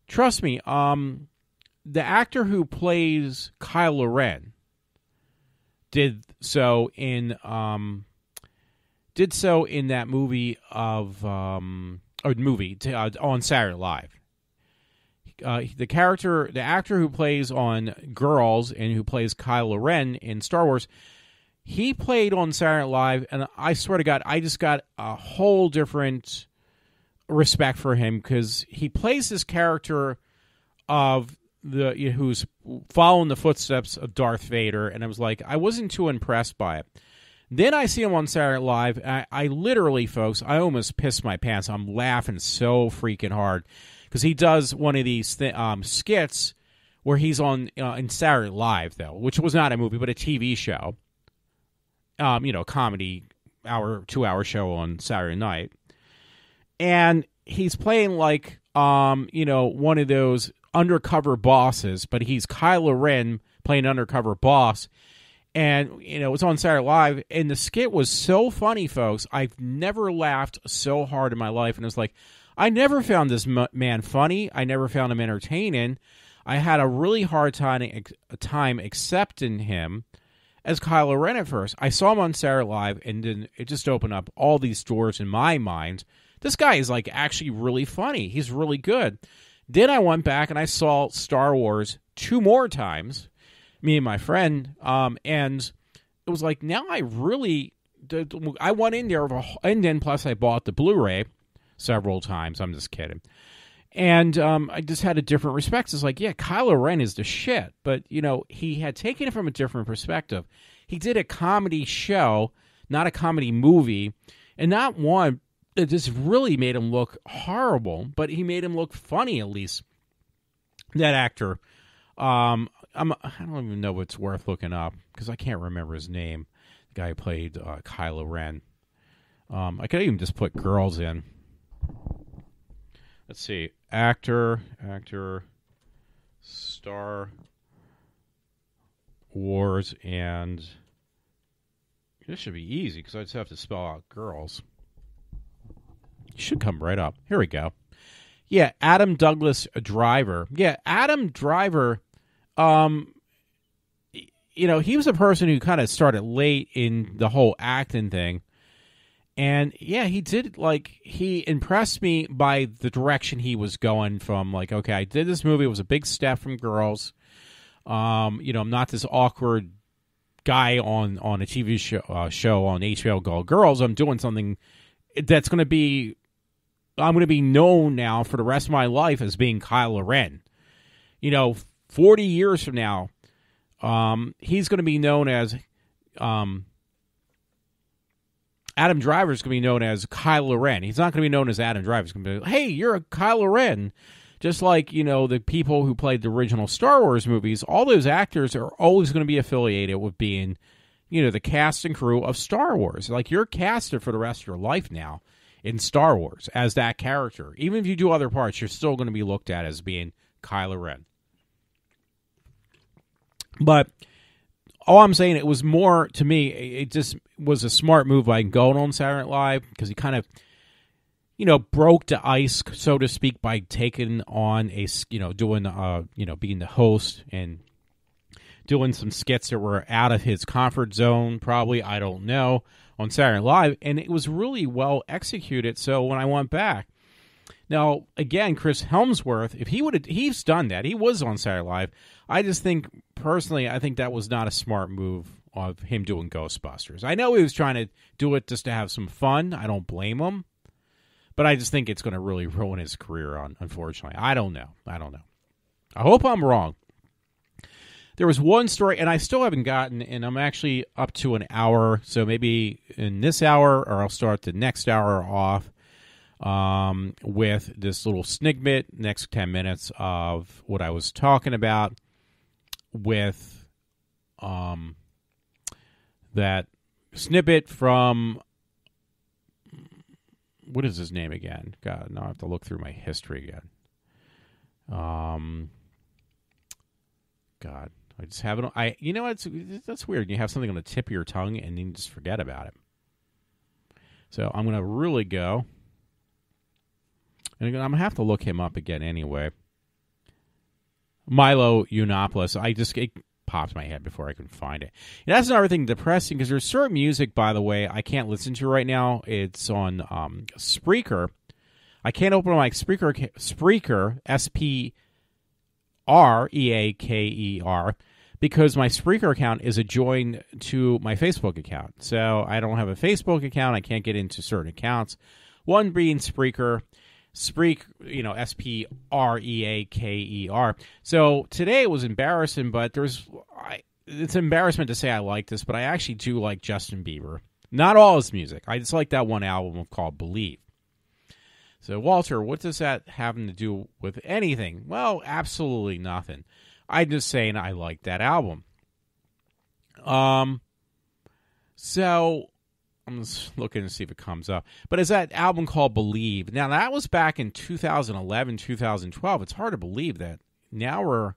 trust me, the actor who plays Kylo Ren did so in that movie of on Saturday Night Live. The actor who plays on Girls and who plays Kylo Ren in Star Wars, he played on Saturday Night Live, and I swear to God, I just got a whole different respect for him because he plays this character of who's following the footsteps of Darth Vader, and I was like, I wasn't too impressed by it. Then I see him on Saturday Night Live. I literally, folks, I almost pissed my pants. I'm laughing so freaking hard because he does one of these skits where he's on in Saturday Night Live, though, which was not a movie but a TV show. Comedy 2-hour show on Saturday night, and he's playing like one of those undercover bosses, but he's Kylo Ren playing undercover boss. And, it's on Saturday Night Live, and the skit was so funny, folks. I've never laughed so hard in my life, and it's like, I never found this man funny. I never found him entertaining. I had a really hard time accepting him as Kylo Ren at first. I saw him on Saturday Night Live, and then it just opened up all these doors in my mind. This guy is, like, actually really funny. He's really good. Then I went back, and I saw Star Wars 2 more times, me and my friend, and it was like, now I went in there, and then plus I bought the Blu-ray several times. I'm just kidding. And I just had a different respect. It's like, yeah, Kylo Ren is the shit, but, he had taken it from a different perspective. He did a comedy show, not a comedy movie, and not one that just really made him look horrible, but he made him look funny, at least. That actor, I don't even know if it's worth looking up because I can't remember his name. The guy who played Kylo Ren. I could even just put Girls in. Let's see. Actor, Star Wars, and this should be easy because I just have to spell out Girls. It should come right up. Here we go. Yeah, Adam Douglas Driver. Yeah, Adam Driver. He was a person who kind of started late in the whole acting thing. And, yeah, he impressed me by the direction he was going from, like, okay, I did this movie. It was a big step from Girls. I'm not this awkward guy on a TV show on HBO called Girls. I'm doing something that's I'm going to be known now for the rest of my life as being Kylo Ren. 40 years from now, he's going to be known as Adam Driver is going to be known as Kylo Ren. He's not going to be known as Adam Driver. He's going to be like, hey, you're a Kylo Ren. Just like, the people who played the original Star Wars movies, all those actors are always going to be affiliated with being, the cast and crew of Star Wars. Like, you're casted for the rest of your life now in Star Wars as that character. Even if you do other parts, you're still going to be looked at as being Kylo Ren. But all I'm saying, it was more, to me, it just was a smart move by going on Saturday Night Live because he kind of, broke the ice, so to speak, by taking on being the host and doing some skits that were out of his comfort zone, probably, I don't know, on Saturday Night Live, and it was really well executed. So when I went back, now again, Chris Helmsworth, if he's done that. He was on Saturday Night Live. I just think personally, I think that was not a smart move of him doing Ghostbusters. I know he was trying to do it just to have some fun. I don't blame him, but I just think it's going to really ruin his career. Unfortunately, I don't know. I hope I'm wrong. There was one story, and I still haven't gotten, and I'm actually up to an hour, so maybe in this hour, or I'll start the next hour off with this little snippet, next 10 minutes of what I was talking about with that snippet from, what is his name again? God, now I have to look through my history again. God. I just have it. That's weird. You have something on the tip of your tongue and then you just forget about it. So I'm going to really go. And I'm going to have to look him up again anyway. Milo Yiannopoulos. It popped my head before I could find it. And that's another thing depressing because there's certain music, by the way, I can't listen to right now. It's on Spreaker. I can't open my Spreaker, Spreaker, because my Spreaker account is adjoined to my Facebook account. So I don't have a Facebook account. I can't get into certain accounts. One being Spreaker, Spreaker. So today it was embarrassing, but it's embarrassment to say I like this, but I actually do like Justin Bieber. Not all his music. I just like that one album called Believe. So, Walter, what does that have to do with anything? Well, absolutely nothing. I'm just saying I like that album. So I'm just looking to see if it comes up. But it's that album called Believe. Now, that was back in 2011, 2012. It's hard to believe that now we're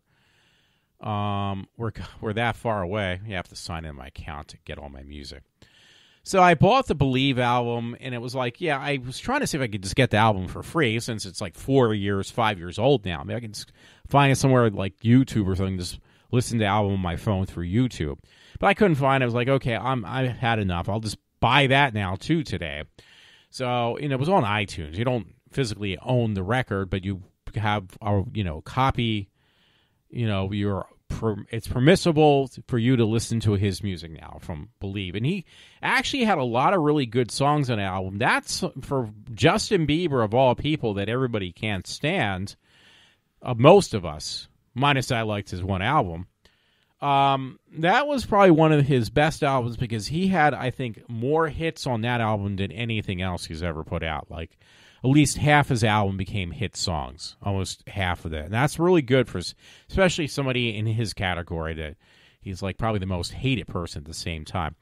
that far away. You have to sign in my account to get all my music. So I bought the Believe album, and it was like, yeah, I was trying to see if I could just get the album for free since it's like 5 years old now. Maybe I can just find it somewhere like YouTube or something, just listen to the album on my phone through YouTube. But I couldn't find it. I was like, okay, I've had enough. I'll just buy that now, too, today. So, it was on iTunes. You don't physically own the record, but you have a, copy, it's permissible for you to listen to his music now from Believe. And he actually had a lot of really good songs on the album. That's for Justin Bieber, of all people, that everybody can't stand. Most of us, minus I liked his one album. That was probably one of his best albums because he had, I think, more hits on that album than anything else he's ever put out. Like, at least half his album became hit songs, almost half of it. And that's really good for especially somebody in his category that he's like probably the most hated person at the same time.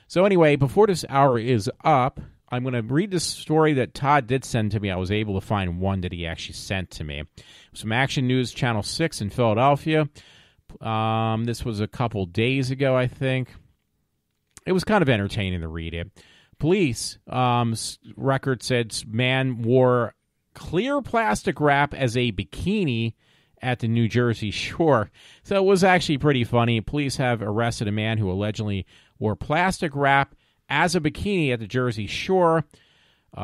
So anyway, before this hour is up, I'm going to read this story that Todd did send to me. I was able to find one that he actually sent to me. Some Action News Channel 6 in Philadelphia. This was a couple days ago, I think. It was kind of entertaining to read it. Police record said man wore clear plastic wrap as a bikini at the New Jersey shore. So it was actually pretty funny. Police have arrested a man who allegedly wore plastic wrap as a bikini at the Jersey shore.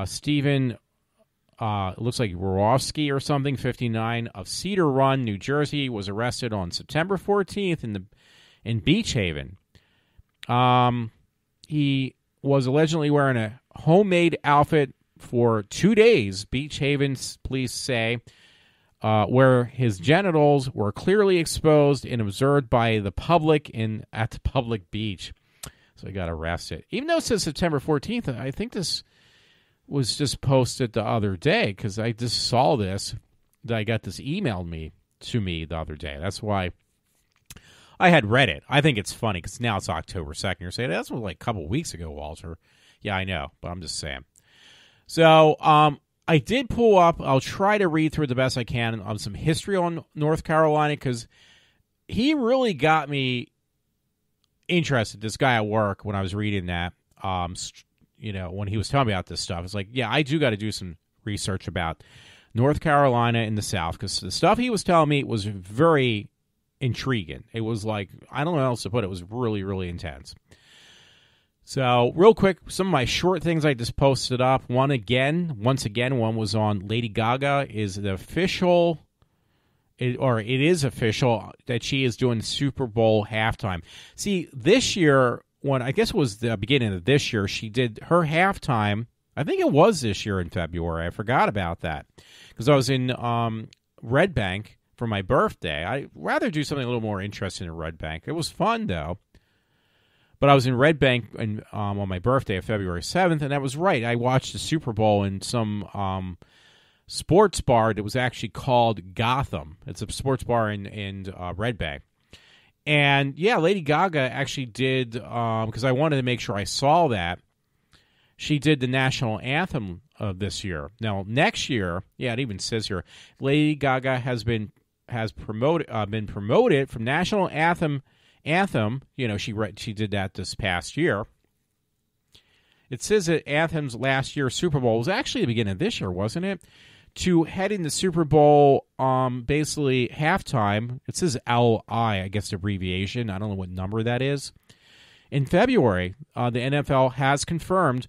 Stephen, it looks like Rorowski or something, 59, of Cedar Run, New Jersey, was arrested on September 14th in Beach Haven. He was allegedly wearing a homemade outfit for 2 days, Beach Haven's police say, where his genitals were clearly exposed and observed by the public at the public beach. So he got arrested. Even though it says September 14th, I think this was just posted the other day because I just saw this. I got this emailed to me the other day. That's why I had read it. I think it's funny because now it's October 2nd. You're saying, that's like a couple weeks ago, Walter. Yeah, I know, but I'm just saying. So I did pull up, I'll try to read through the best I can on some history on North Carolina because he really got me interested, this guy at work, when I was reading that. When he was telling me about this stuff, it's like, yeah, I do got to do some research about North Carolina in the South because the stuff he was telling me was very intriguing. It was like, I don't know how else to put it. It was really, really intense. So, real quick, some of my short things I just posted up. One was on Lady Gaga is the official, it is official that she is doing Super Bowl halftime. See, this year, I guess it was the beginning of this year, she did her halftime. I think it was this year in February. I forgot about that because I was in Red Bank for my birthday. I'd rather do something a little more interesting in Red Bank. It was fun, though. But I was in Red Bank on my birthday of February 7th, and that was right. I watched the Super Bowl in some sports bar that was actually called Gotham. It's a sports bar in Red Bank. And, yeah, Lady Gaga actually did, because I wanted to make sure I saw that, she did the national anthem of this year. Now, next year, yeah, it even says here, Lady Gaga has been promoted from national anthem. You know, she did that this past year. It says that Anthem's last year's Super Bowl was actually the beginning of this year, wasn't it? To head into Super Bowl, basically halftime. It says LI, I guess the abbreviation. I don't know what number that is. In February, the NFL has confirmed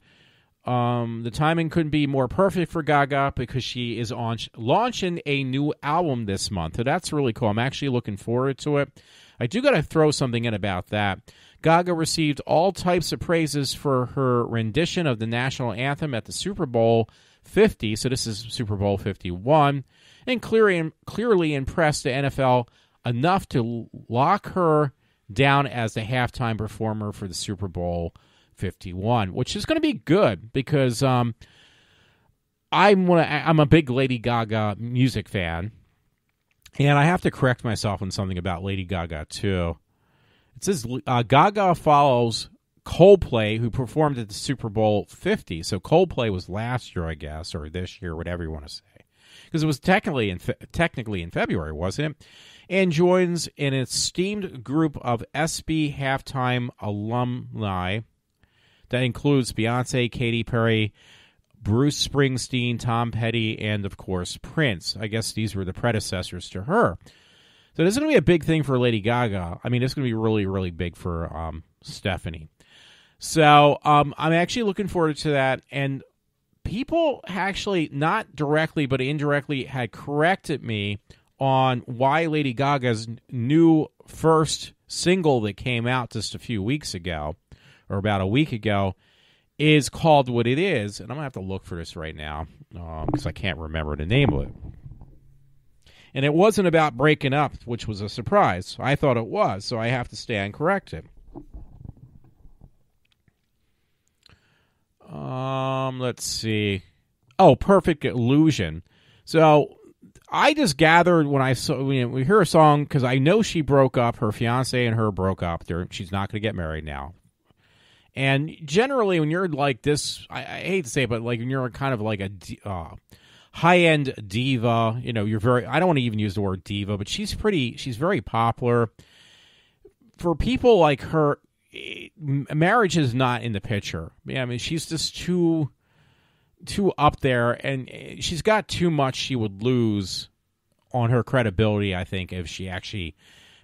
the timing couldn't be more perfect for Gaga because she is launching a new album this month. So that's really cool. I'm actually looking forward to it. I do got to throw something in about that. Gaga received all types of praises for her rendition of the national anthem at the Super Bowl 50, so this is Super Bowl 51, and clearly impressed the NFL enough to lock her down as the halftime performer for the Super Bowl 51, which is going to be good because I'm a big Lady Gaga music fan. And I have to correct myself on something about Lady Gaga, too. It says Gaga follows Coldplay, who performed at the Super Bowl 50. So Coldplay was last year, I guess, or this year, whatever you want to say. Because it was technically in February, wasn't it? And joins an esteemed group of SB halftime alumni that includes Beyonce, Katy Perry, Bruce Springsteen, Tom Petty, and, of course, Prince. I guess these were the predecessors to her. So this is going to be a big thing for Lady Gaga. I mean, it's going to be really, really big for Stephanie. So I'm actually looking forward to that. And people actually, not directly but indirectly, had corrected me on why Lady Gaga's new first single that came out just a few weeks ago, or about a week ago, is called what it is, and I'm going to have to look for this right now because I can't remember the name of it. And it wasn't about breaking up, which was a surprise. I thought it was, so I have to stand corrected. Let's see. Oh, Perfect Illusion. So I just gathered when we hear a song, because I know she broke up, her fiance and her broke up. She's not going to get married now. And generally, when you're like this, I hate to say it, but like when you're kind of like a high-end diva, you know, I don't want to even use the word diva, but she's very popular. For people like her, marriage is not in the picture. I mean, she's just too up there, and she's got too much she would lose on her credibility, I think, if she actually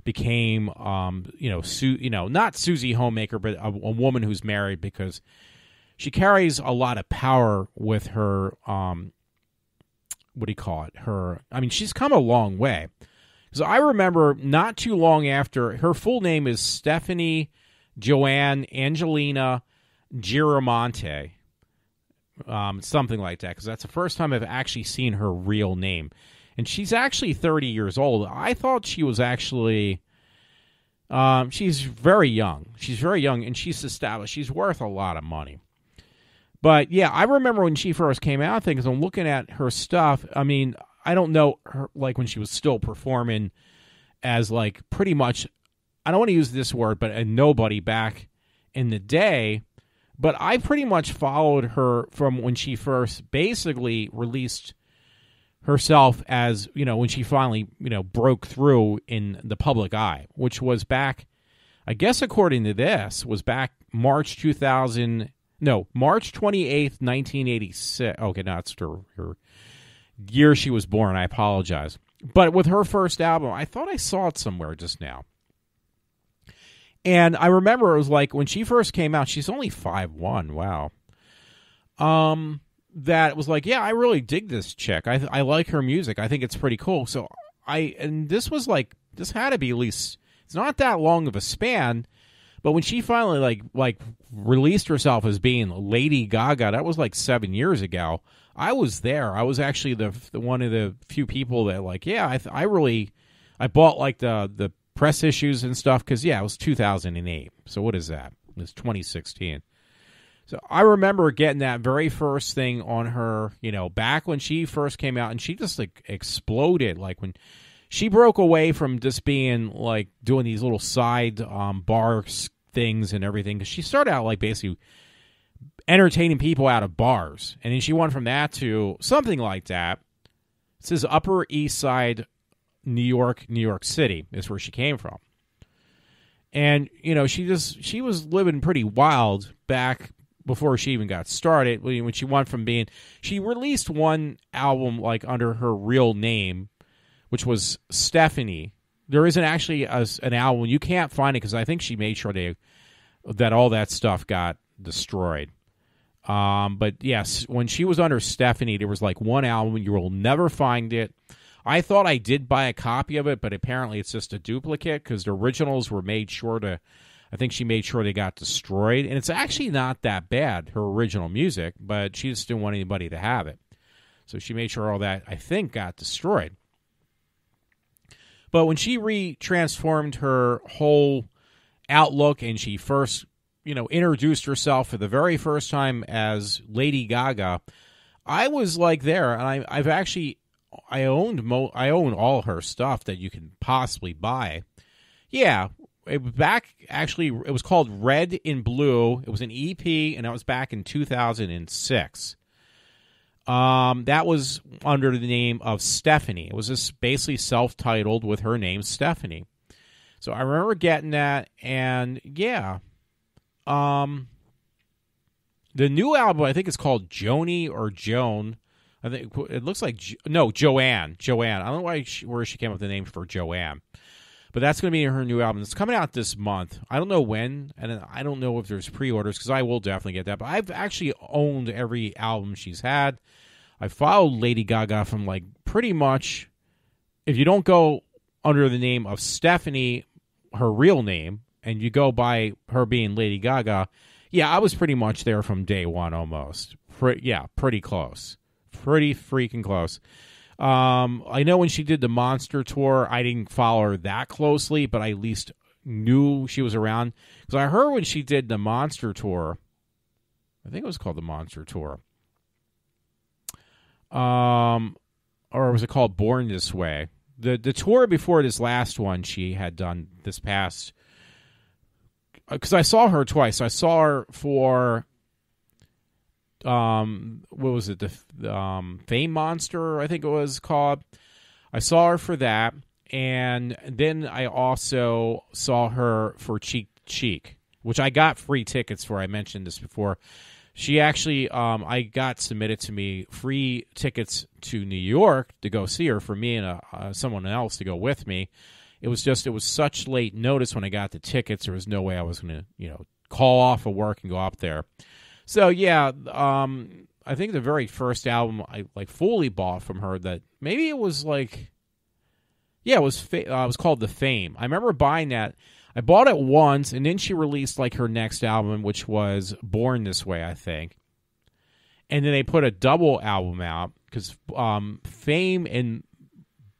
became, not Susie Homemaker, but a woman who's married, because she carries a lot of power with her, she's come a long way. Because I remember not too long after, her full name is Stephanie Joanne Angelina Giramonte, something like that, because that's the first time I've actually seen her real name. And she's actually 30 years old. I thought she was actually... she's very young. She's very young, and she's established. She's worth a lot of money. But, yeah, I remember when she first came out, because I'm looking at her stuff. I mean, I don't know her, like, when she was still performing as, like, pretty much... I don't want to use this word, but a nobody back in the day. But I pretty much followed her from when she first basically released herself as, when she finally, broke through in the public eye, which was back, I guess according to this, was back March 28th, 1986. Okay, no, that's her year she was born. I apologize. But with her first album, I thought I saw it somewhere just now. And I remember it was like when she first came out, she's only 5'1". Wow. That it was like, yeah, I really dig this chick. I like her music. I think it's pretty cool. So this was like, this had to be at least, it's not that long of a span. But when she finally like released herself as being Lady Gaga, that was like 7 years ago. I was there. I was actually the one of the few people that like, yeah, I bought like the press issues and stuff because yeah, it was 2008. So what is that? It's 2016. So I remember getting that very first thing on her, back when she first came out, and she just like exploded. Like when she broke away from just being like doing these little side bar things and everything, because she started out like basically entertaining people out of bars, and then she went from that to something like that. It says Upper East Side, New York City is where she came from, and she was living pretty wild back before she even got started. When she went from she released one album like under her real name, which was Stephanie. There isn't actually an album. You can't find it because I think she made sure that all that stuff got destroyed. But yes, when she was under Stephanie, there was like one album. You will never find it. I thought I did buy a copy of it, but apparently it's just a duplicate because the originals were made sure to, I think she made sure they got destroyed. And it's actually not that bad, her original music, but she just didn't want anybody to have it. So she made sure all that, I think, got destroyed. But when she re-transformed her whole outlook and she first, introduced herself for the very first time as Lady Gaga, I was like there, and I own all her stuff that you can possibly buy. Yeah, it was called Red and Blue. It was an EP, and that was back in 2006. That was under the name of Stephanie. It was just basically self-titled with her name, Stephanie. So I remember getting that, and yeah. The new album, I think it's called Joni or Joan. I think it looks like, Joanne. Joanne. I don't know where she came up with the name for Joanne. But that's going to be her new album. It's coming out this month. I don't know when, and I don't know if there's pre-orders, because I will definitely get that. But I've actually owned every album she's had. I followed Lady Gaga from like pretty much, if you don't go under the name of Stephanie, her real name, and you go by her being Lady Gaga, yeah, I was pretty much there from day one almost. Pretty close. Pretty freaking close. I know when she did the Monster Tour, I didn't follow her that closely, but I at least knew she was around. Because I heard when she did the Monster Tour, I think it was called the Monster Tour. Or was it called Born This Way? The tour before this last one she had done this past... Because I saw her twice. I saw her for... what was it? The Fame Monster, I think it was called. I saw her for that, and then I also saw her for Cheek to Cheek, which I got free tickets for. I mentioned this before. She actually, I got submitted to me free tickets to New York to go see her for me and someone else to go with me. It was such late notice when I got the tickets. There was no way I was going to, call off of work and go up there. So yeah, I think the very first album I fully bought from her, that maybe it was it was called The Fame. I remember buying that. I bought it once, and then she released her next album, which was Born This Way, I think. And then they put a double album out because Fame and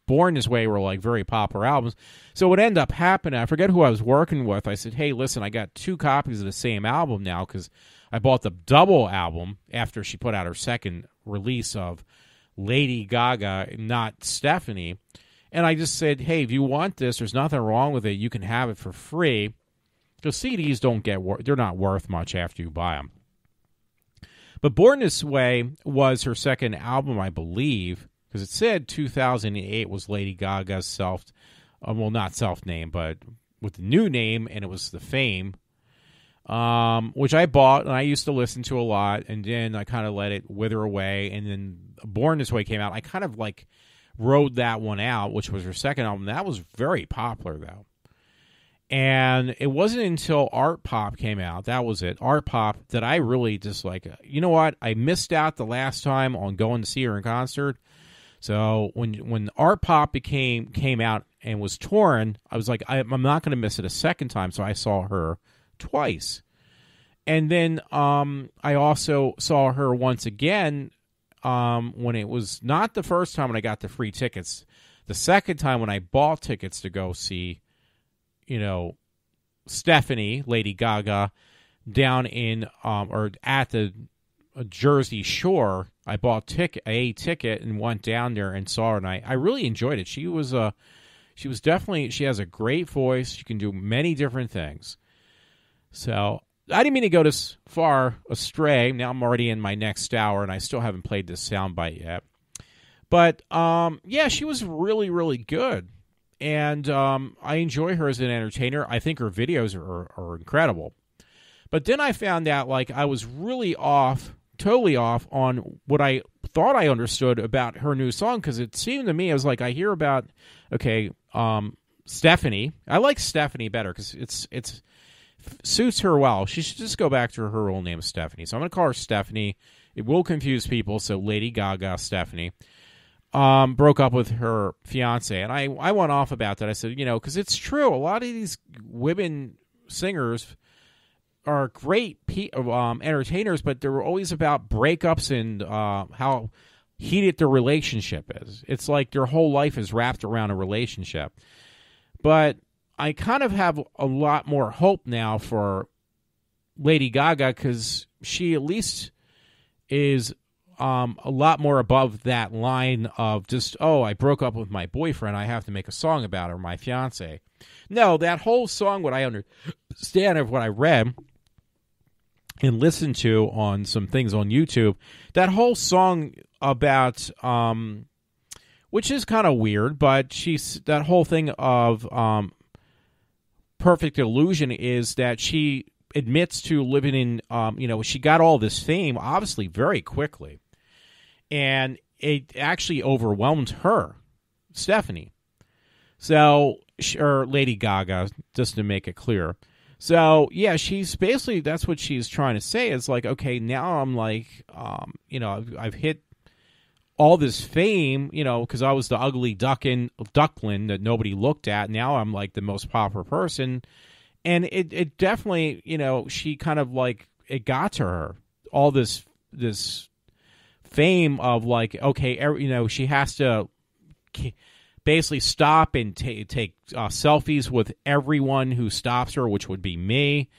Born This Way were very popular albums. So what ended up happening, I forget who I was working with. I said, hey, listen, I got 2 copies of the same album now because I bought the double album after she put out her second release of Lady Gaga, not Stephanie. And I just said, hey, if you want this, there's nothing wrong with it. You can have it for free. Because CDs they're not worth much after you buy them. But Born This Way was her second album, I believe, because it said 2008 was Lady Gaga's not self-name, but with the new name, and it was The Fame. Which I bought, and I used to listen to a lot, and then I kind of let it wither away, and then Born This Way came out. I kind of rode that one out, which was her second album. That was very popular, though. And it wasn't until Art Pop came out, that was it, Art Pop, that I really just like, you know what, I missed out the last time on going to see her in concert. So when Art Pop came out and was touring, I was like, I'm not going to miss it a second time, so I saw her twice. And then I also saw her once again when it was not the first time when I got the free tickets, the second time when I bought tickets to go see, Stephanie, Lady Gaga, down in or at the Jersey Shore. I bought a ticket and went down there and saw her, and I really enjoyed it. She has a great voice. She can do many different things. So I didn't mean to go this far astray. Now I'm already in my next hour, and I still haven't played this soundbite yet. But yeah, she was really, really good. And I enjoy her as an entertainer. I think her videos are incredible. But then I found out, like, I was really totally off on what I thought I understood about her new song, because it seemed to me, I was like, I hear about, Stephanie. I like Stephanie better because it's suits her well. She should just go back to her real name, Stephanie. So I'm going to call her Stephanie. It will confuse people, so Lady Gaga Stephanie. Broke up with her fiance, and I went off about that. I said, because it's true. A lot of these women singers are great entertainers, but they're always about breakups and how heated their relationship is. It's like their whole life is wrapped around a relationship. But I kind of have a lot more hope now for Lady Gaga, because she at least is a lot more above that line of just, I broke up with my boyfriend, I have to make a song about her, my fiance. No, that whole song, what I understand of what I read and listened to on some things on YouTube, that whole song about, which is kind of weird, but that whole thing of Perfect Illusion is that she admits to living in, she got all this fame, obviously, very quickly. And it actually overwhelmed her, Stephanie. So, or Lady Gaga, just to make it clear. So, yeah, she's basically, that's what she's trying to say. It's like, okay, now I'm like, I've hit all this fame, because I was the ugly duckling that nobody looked at. Now I'm like the most popular person. And it definitely, she kind of like, it got to her. All this fame of like, okay, she has to basically stop and take selfies with everyone who stops her, which would be me.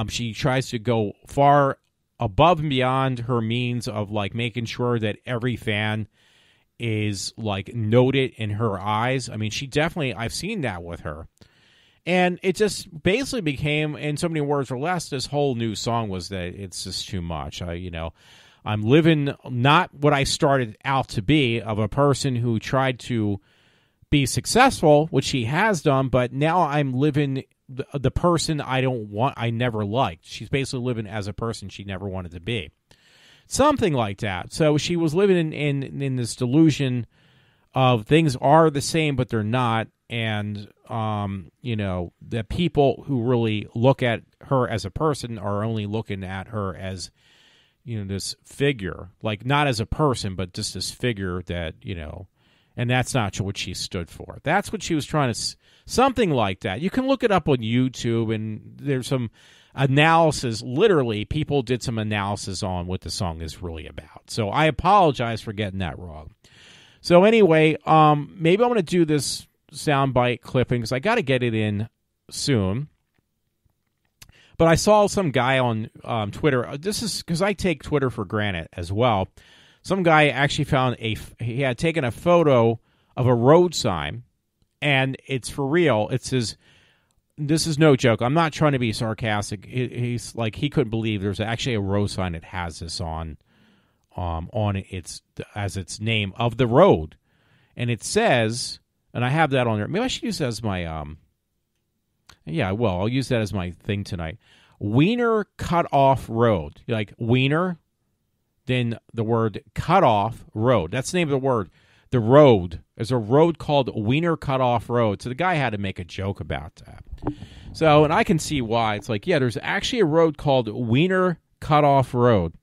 She tries to go far above and beyond her means of like making sure that every fan is like noted in her eyes. I mean, I've seen that with her. And it just basically became, in so many words or less, this whole new song was that it's just too much. I'm living not what I started out to be, of a person who tried to be successful, which she has done, but now I'm living the person I never liked. She's basically living as a person she never wanted to be. Something like that. So she was living in this delusion of things are the same, but they're not. And, the people who really look at her as a person are only looking at her as, this figure, like not as a person, but just this figure that, and that's not what she stood for. That's what she was trying to, something like that. You can look it up on YouTube, and there's some analysis. Literally, people did some analysis on what the song is really about. So I apologize for getting that wrong. So anyway, maybe I'm going to do this soundbite clipping because I got to get it in soon. But I saw some guy on Twitter. This is because I take Twitter for granted as well. Some guy actually found he had taken a photo of a road sign, and it's for real. It says, this is no joke. I'm not trying to be sarcastic. He's like, he couldn't believe there's actually a road sign that has this on its as its name of the road, and it says, and I have that on there. Maybe I should use that as my yeah, well, I'll use that as my thing tonight. Wiener Cut Off Road. Like Wiener, then the word cut off road. That's the name of the word. the road. There's a road called Wiener Cutoff Road. So the guy had to make a joke about that. So, and I can see why. It's like, yeah, there's actually a road called Wiener Cutoff Road.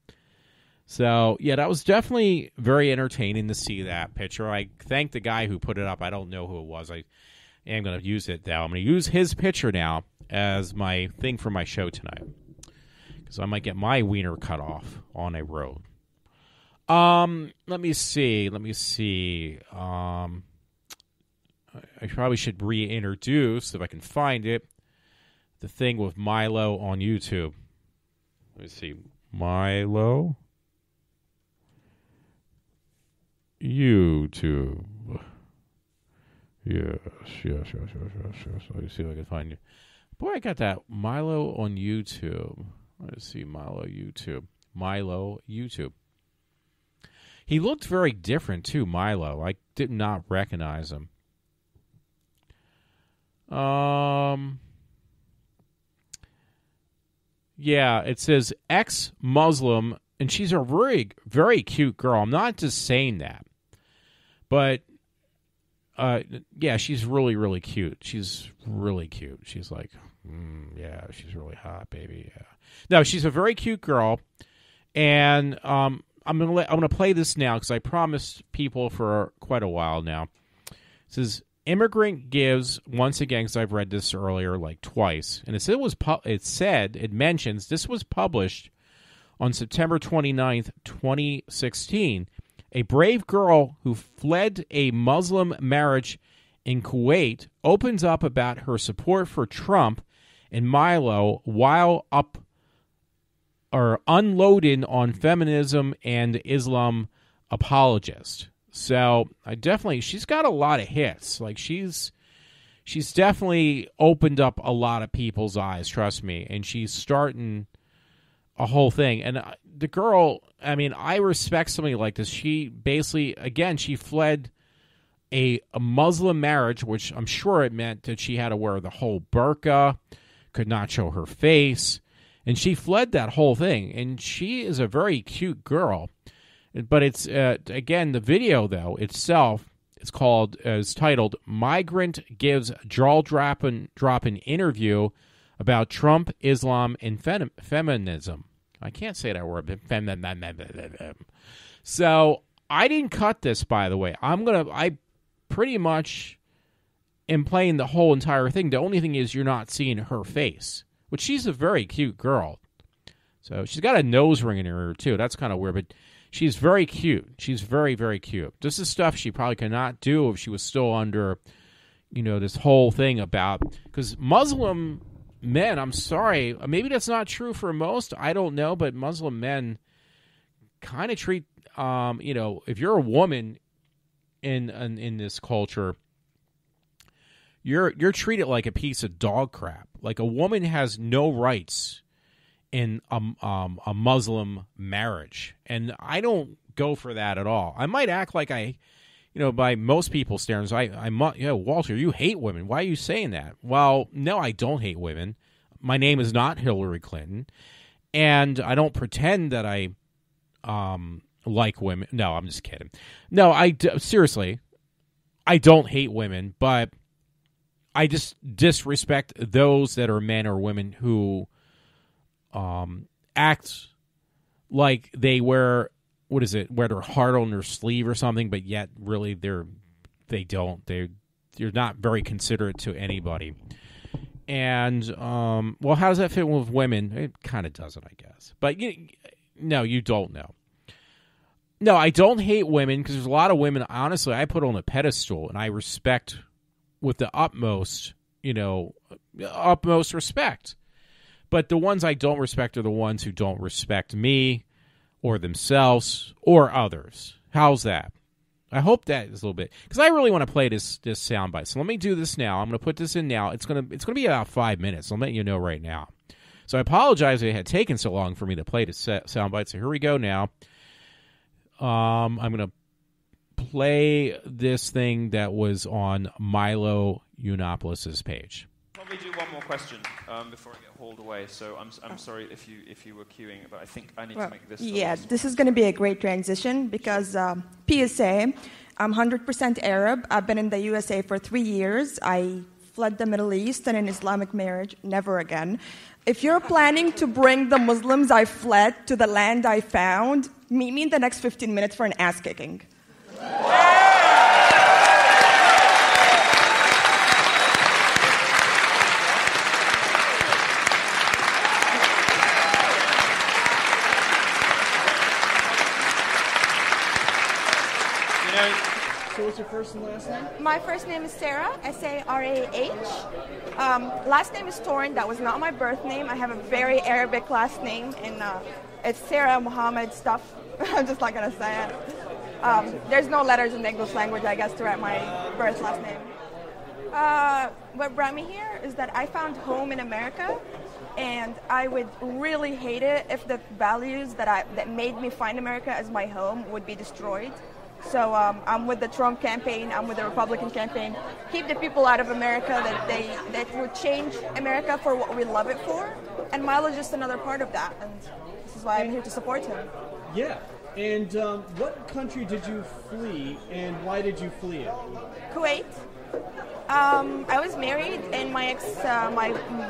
So, yeah, that was definitely very entertaining to see that picture. I thank the guy who put it up. I don't know who it was. I am going to use it now. I'm going to use his picture now as my thing for my show tonight. Because I might get my wiener cut off on a road. Let me see. I probably should reintroduce, if I can find it, the thing with Milo on YouTube. Let me see. Milo YouTube. Yes. Let me see if I can find it. Boy, I got that Milo on YouTube. Let's see, Milo YouTube. He looked very different, too, Milo. I did not recognize him. Yeah, it says ex-Muslim, and she's a very, very cute girl. I'm not just saying that. But, yeah, she's really, really cute. She's really cute. She's like, yeah, she's really hot, baby. Yeah. No, she's a very cute girl, and I'm gonna play this now because I promised people for quite a while now. It says immigrant gives once again, because I've read this earlier like twice, and it mentions this was published on September 29th, 2016. A brave girl who fled a Muslim marriage in Kuwait opens up about her support for Trump and Milo while unloaded on feminism and Islam apologist. So she's got a lot of hits. Like she's definitely opened up a lot of people's eyes, trust me, and she's starting a whole thing. And the girl, I mean, I respect somebody like this. She basically, again, she fled a Muslim marriage, which I'm sure it meant that she had to wear the whole burqa, could not show her face, and she fled that whole thing. And she is a very cute girl. But it's, again, the video, though, itself is titled, Migrant Gives Jaw-Dropping Interview About Trump, Islam, and Feminism. I can't say that word. So I didn't cut this, by the way. I pretty much am playing the whole entire thing. The only thing is you're not seeing her face, which she's a very cute girl. So she's got a nose ring in her ear, too. That's kind of weird, but she's very cute. She's very, very cute. This is stuff she probably could not do if she was still under, this whole thing about, because Muslim men, I'm sorry, maybe that's not true for most, I don't know, but Muslim men kind of treat, if you're a woman in this culture, you're treated like a piece of dog crap. Like a woman has no rights in a Muslim marriage, and I don't go for that at all. I might act like by most people's standards, Walter, you hate women. Why are you saying that? Well, no, I don't hate women. My name is not Hillary Clinton, and I don't pretend that I like women. No, I'm just kidding. No, seriously, I don't hate women, but I just disrespect those that are men or women who act like they wear their heart on their sleeve or something, but yet really they don't. They're not very considerate to anybody. And how does that fit with women? It kind of doesn't, I guess. But no, you don't know. No, I don't hate women because there's a lot of women, honestly, I put on a pedestal and I respect with the utmost respect. But the ones I don't respect are the ones who don't respect me or themselves or others. How's that? I hope that is a little bit, because I really want to play this soundbite. So let me do this now. I'm going to put this in now. It's going to be about 5 minutes. I'm letting you know right now. So I apologize it had taken so long for me to play the soundbite. So here we go now. I'm going to play this thing that was on Milo Yiannopoulos' page. Probably do one more question before I get hauled away. So I'm sorry if you were queuing, but I think I need to make this. Yeah, this is going to be a great transition because PSA, I'm 100% Arab. I've been in the USA for 3 years. I fled the Middle East and an Islamic marriage. Never again. If you're planning to bring the Muslims I fled to the land I found, meet me in the next 15 minutes for an ass-kicking. So what's your first and last name? My first name is Sarah, S-A-R-A-H. Last name is Torin. That was not my birth name. I have a very Arabic last name, and it's Sarah Muhammad stuff. I'm just not going to say it. There's no letters in the English language, I guess, to write my birth last name. What brought me here is that I found home in America, and I would really hate it if the values that made me find America as my home would be destroyed. So I'm with the Trump campaign, I'm with the Republican campaign. Keep the people out of America that would change America for what we love it for. And Milo is just another part of that, and this is why I'm here to support him. Yeah. And what country did you flee, and why did you flee it? Kuwait. I was married, and my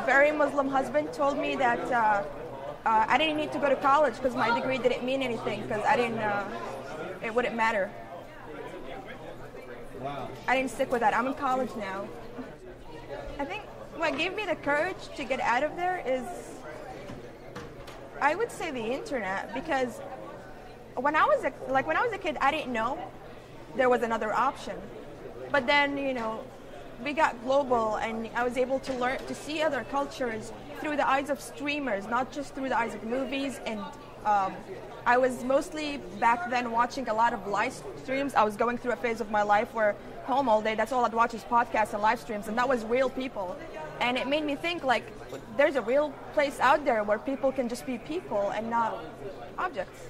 very Muslim husband told me that I didn't need to go to college because my degree didn't mean anything, because it wouldn't matter. Wow. I didn't stick with that. I'm in college now. I think what gave me the courage to get out of there is, I would say, the internet, because when I was a kid, I didn't know there was another option. But then, we got global, and I was able to learn to see other cultures through the eyes of streamers, not just through the eyes of movies. And I was mostly back then watching a lot of live streams. I was going through a phase of my life where home all day, that's all I'd watch is podcasts and live streams, and that was real people. And it made me think, like, there's a real place out there where people can just be people and not objects.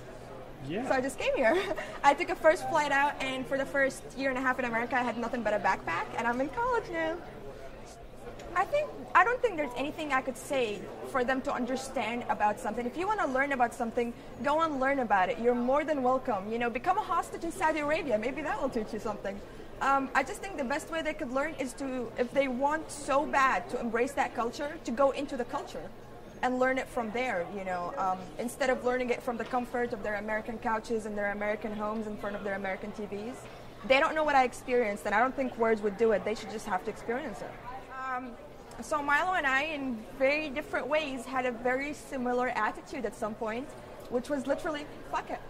Yeah. So I just came here. I took a first flight out, and for the first year and a half in America, I had nothing but a backpack, and I'm in college now. I don't think there's anything I could say for them to understand about something. If you want to learn about something, go and learn about it. You're more than welcome. Become a hostage in Saudi Arabia. Maybe that will teach you something. I just think the best way they could learn is to, if they want so bad to embrace that culture, to go into the culture and learn it from there, instead of learning it from the comfort of their American couches and their American homes in front of their American TVs. They don't know what I experienced, and I don't think words would do it. They should just have to experience it. So Milo and I, in very different ways, had a very similar attitude at some point, which was literally, fuck it.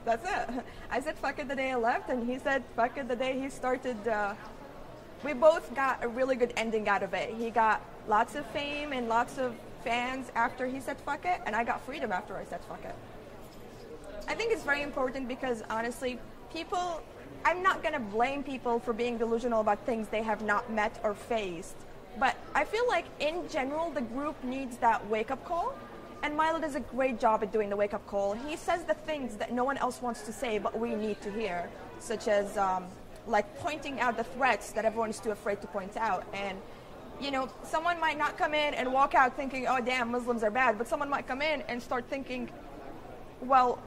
That's it. I said fuck it the day I left, and he said fuck it the day he started. We both got a really good ending out of it. He got lots of fame and lots of fans after he said fuck it, and I got freedom after I said fuck it. I think it's very important because, honestly, I'm not going to blame people for being delusional about things they have not met or faced. But I feel like, in general, the group needs that wake-up call. And Milo does a great job at doing the wake-up call. He says the things that no one else wants to say, but we need to hear, such as pointing out the threats that everyone is too afraid to point out. And, someone might not come in and walk out thinking, oh, damn, Muslims are bad. But someone might come in and start thinking, well,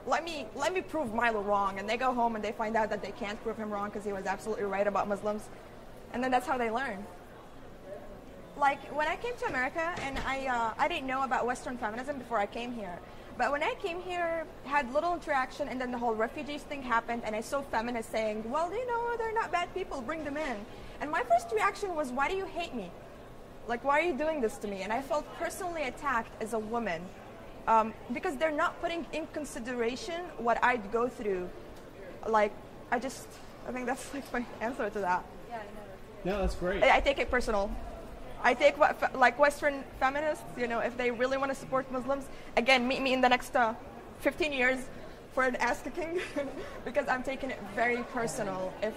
let me prove Milo wrong. And they go home and they find out that they can't prove him wrong because he was absolutely right about Muslims. And then that's how they learn. Like, when I came to America, and I didn't know about Western feminism before I came here. But when I came here, had little interaction, and then the whole refugees thing happened, and I saw feminists saying, well, they're not bad people, bring them in. And my first reaction was, why do you hate me? Like, why are you doing this to me? And I felt personally attacked as a woman. Because they're not putting in consideration what I'd go through. Like, I think that's like my answer to that. Yeah, no, that's great. I take it personal. I take Western feminists, if they really want to support Muslims, again, meet me in the next 15 years for an ass kicking, because I'm taking it very personal if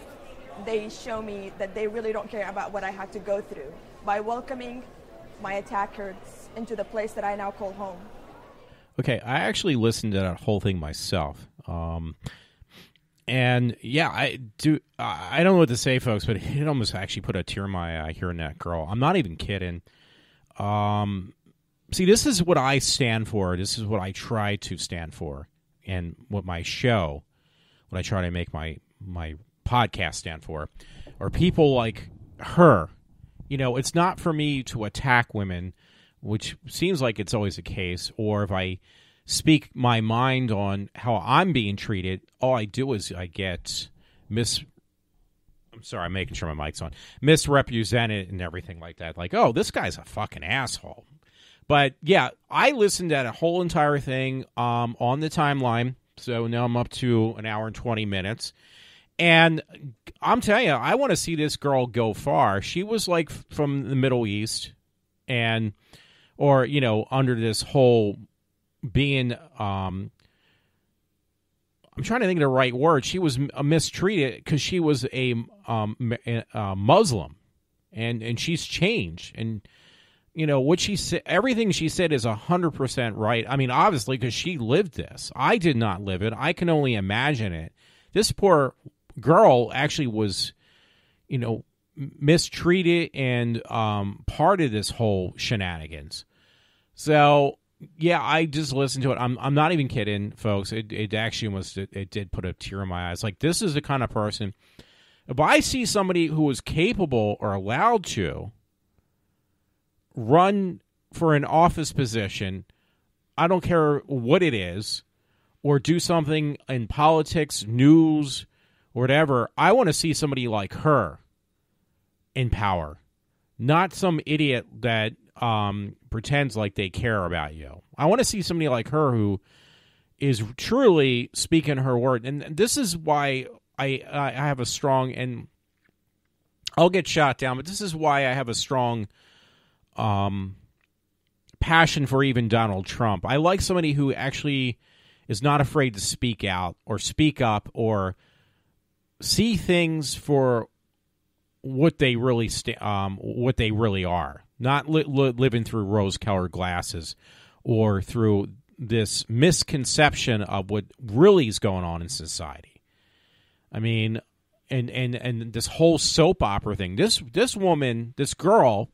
they show me that they really don't care about what I had to go through by welcoming my attackers into the place that I now call home. Okay, I actually listened to that whole thing myself. And yeah, I don't know what to say, folks, but it almost actually put a tear in my eye hearing that girl. I'm not even kidding. See, this is what I stand for. This is what I try to stand for, and what I try to make my podcast stand for, or people like her. You know, it's not for me to attack women, which seems like it's always the case, or if I speak my mind on how I'm being treated, all I do is I get I'm sorry, I'm making sure my mic's on. Misrepresented and everything like that. Like, oh, this guy's a fucking asshole. But yeah, I listened to that whole entire thing on the timeline. So now I'm up to an hour and 20 minutes. And I'm telling you, I want to see this girl go far. She was like from the Middle East or, you know, under this whole being, I'm trying to think of the right word. She was mistreated because she was a Muslim, and she's changed. And you know what she said. Everything she said is 100% right. I mean, obviously, because she lived this. I did not live it. I can only imagine it. This poor girl actually was, you know, mistreated and part of this whole shenanigans. So. Yeah, I just listened to it. I'm not even kidding, folks. It actually it did put a tear in my eyes. Like, this is the kind of person, if I see somebody who is capable or allowed to run for an office position, I don't care what it is, or do something in politics, news, or whatever, I want to see somebody like her in power, not some idiot that pretends like they care about you. I want to see somebody like her who is truly speaking her word. And this is why I have a strong, and I'll get shot down, but this is why I have a strong passion for even Donald Trump. I like somebody who actually is not afraid to speak out or speak up or see things for what they really are. Not living through rose-colored glasses or through this misconception of what really is going on in society. I mean, and this whole soap opera thing. This woman, this girl,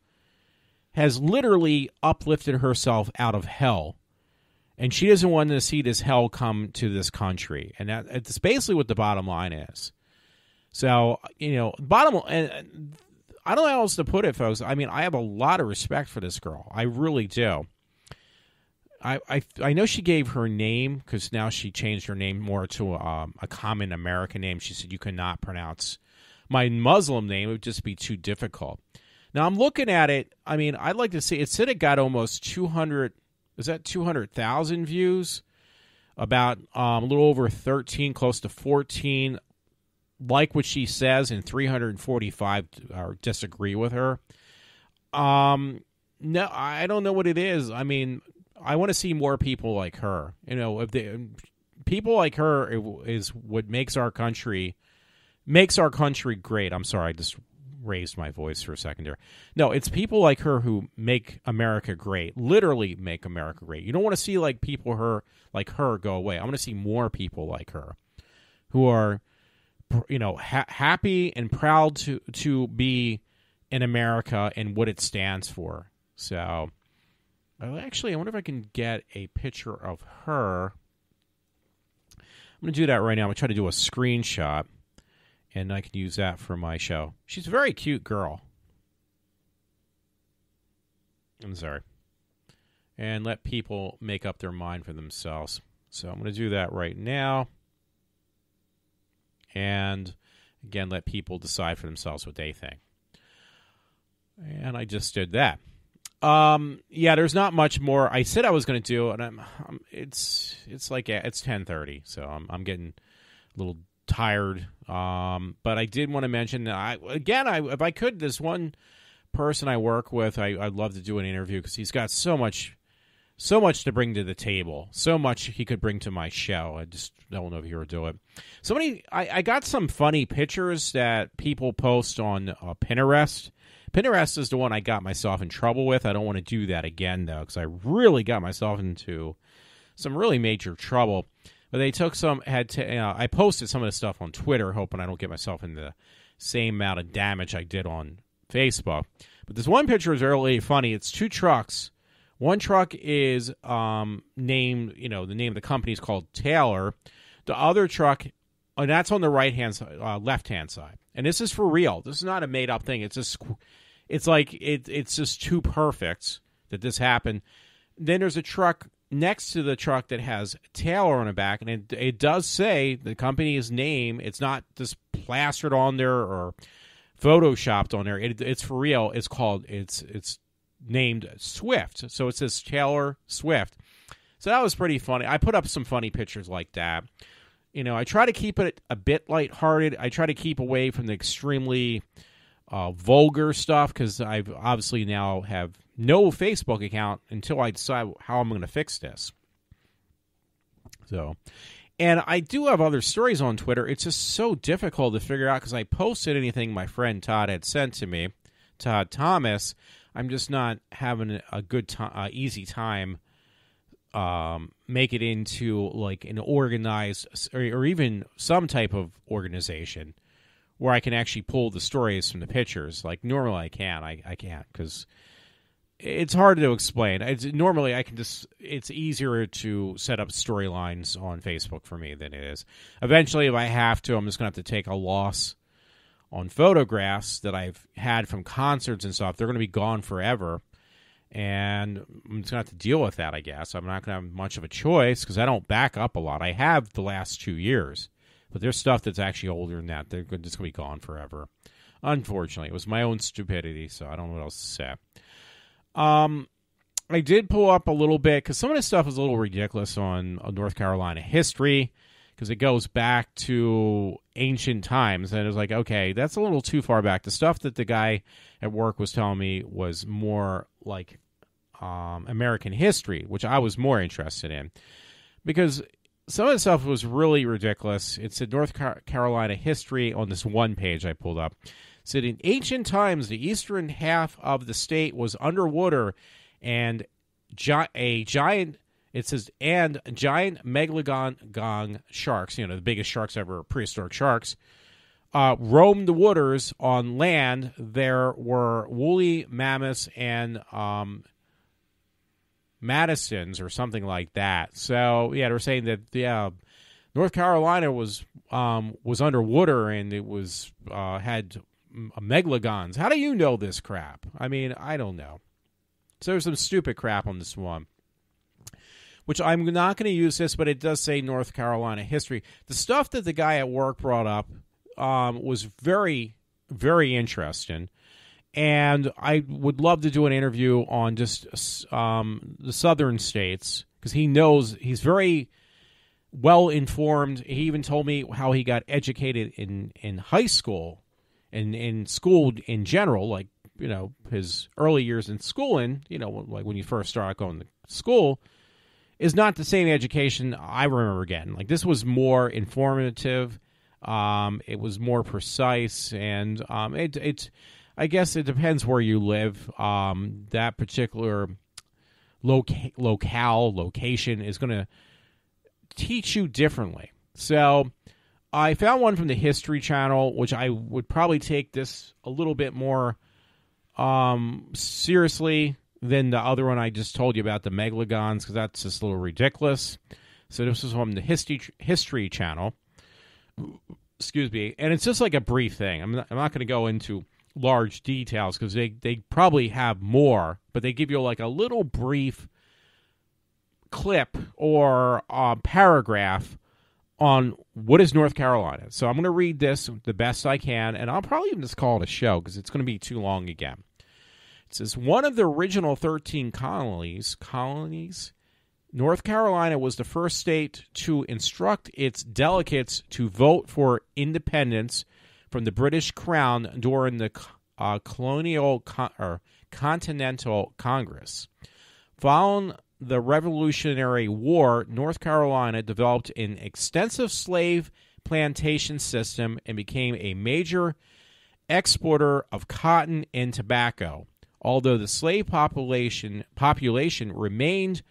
has literally uplifted herself out of hell, and she doesn't want to see this hell come to this country. And that's basically what the bottom line is. So, you know, and I don't know how else to put it, folks. I mean, I have a lot of respect for this girl. I really do. I know she gave her name because now she changed her name more to a common American name. She said you cannot pronounce my Muslim name. It would just be too difficult. Now, I'm looking at it. I mean, I'd like to see. It said it got almost 200,000 views, about a little over 13, close to 14. Like what she says, and 345 disagree with her. No, I don't know what it is. I mean, I want to see more people like her. You know, people like her is what makes our country great. I'm sorry, I just raised my voice for a second there. No, it's people like her who make America great. Literally make America great. You don't want to see like people like her go away. I want to see more people like her who are, you know, happy and proud to be in America and what it stands for. So, actually, I wonder if I can get a picture of her. I'm going to do that right now. I'm going to try to do a screenshot, and I can use that for my show. She's a very cute girl. I'm sorry. And let people make up their mind for themselves. So I'm going to do that right now. And, again, let people decide for themselves what they think. And I just did that. Yeah, there's not much more. I said I was going to do, and it's like it's 10:30, so I'm getting a little tired. But I did want to mention that if I could, this one person I work with, I'd love to do an interview because he's got so much to bring to the table, so much he could bring to my show. I just don't know if he would do it. I got some funny pictures that people post on Pinterest. Pinterest is the one I got myself in trouble with. I don't want to do that again, though, because I really got myself into some really major trouble. But they took I posted some of the stuff on Twitter, hoping I don't get myself in the same amount of damage I did on Facebook. But this one picture is really funny. It's two trucks. One truck is named, the name of the company is called Taylor. The other truck And that's on the right-hand side, left-hand side. And this is for real. This is not a made-up thing. It's just, it's just too perfect that this happened. Then there's a truck next to the truck that has Taylor on the back, and it does say the company's name. It's not just plastered on there or photoshopped on there. It's for real. It's named Swift. So it says Taylor Swift. So that was pretty funny. I put up some funny pictures like that. I try to keep it a bit lighthearted. I try to keep away from the extremely vulgar stuff because I've obviously now have no Facebook account until I decide how I'm going to fix this. So, and I do have other stories on Twitter. It's just so difficult to figure out because I posted anything my friend Todd had sent to me, Todd Thomas. I'm just not having a good easy time make it into like an organized or even some type of organization where I can actually pull the stories from the pictures. Like normally I can. I can't because it's hard to explain. Normally I can just, it's easier to set up storylines on Facebook for me than it is. Eventually if I have to, I'm just going to have to take a loss on photographs that I've had from concerts and stuff. They're going to be gone forever. And I'm just going to have to deal with that, I guess. I'm not going to have much of a choice because I don't back up a lot. I have the last 2 years. But there's stuff that's actually older than that. They're just going to be gone forever. Unfortunately, it was my own stupidity, so I don't know what else to say. I did pull up a little bit because some of this stuff is a little ridiculous on North Carolina history because it goes back to ancient times. And it was like, okay, that's a little too far back. The stuff that the guy at work was telling me was more like American history, which I was more interested in because some of the stuff was really ridiculous. It said North Carolina history on this one page I pulled up. It said in ancient times, the eastern half of the state was underwater and giant megalodon sharks, the biggest sharks ever, prehistoric sharks, roamed the waters. On land, there were woolly mammoths and Madisons or something like that. So yeah, they were saying that North Carolina was underwater and it was had megalodons. How do you know this crap? I mean, I don't know. So there's some stupid crap on this one, which I'm not going to use this, but it does say North Carolina history. The stuff that the guy at work brought up was very, very interesting. And I would love to do an interview on just the southern states because he's very well informed. He even told me how he got educated in high school and in school in general, like, his early years in schooling, like when you first start going to school, is not the same education I remember getting. Like this was more informative. It was more precise, and I guess it depends where you live. That particular location is going to teach you differently. So I found one from the History Channel, which I would probably take this a little bit more seriously than the other one I just told you about, the megalodons, because that's just a little ridiculous. So this is from the History Channel. Excuse me. And it's just like a brief thing. I'm not going to go into large details because they probably have more, but they give you like a little brief clip or paragraph on what is North Carolina. So I'm going to read this the best I can, and I'll probably even just call it a show because it's going to be too long again. It says, one of the original 13 colonies, North Carolina was the first state to instruct its delegates to vote for independence from the British Crown during the Continental Congress. Following the Revolutionary War, North Carolina developed an extensive slave plantation system and became a major exporter of cotton and tobacco. Although the slave population remained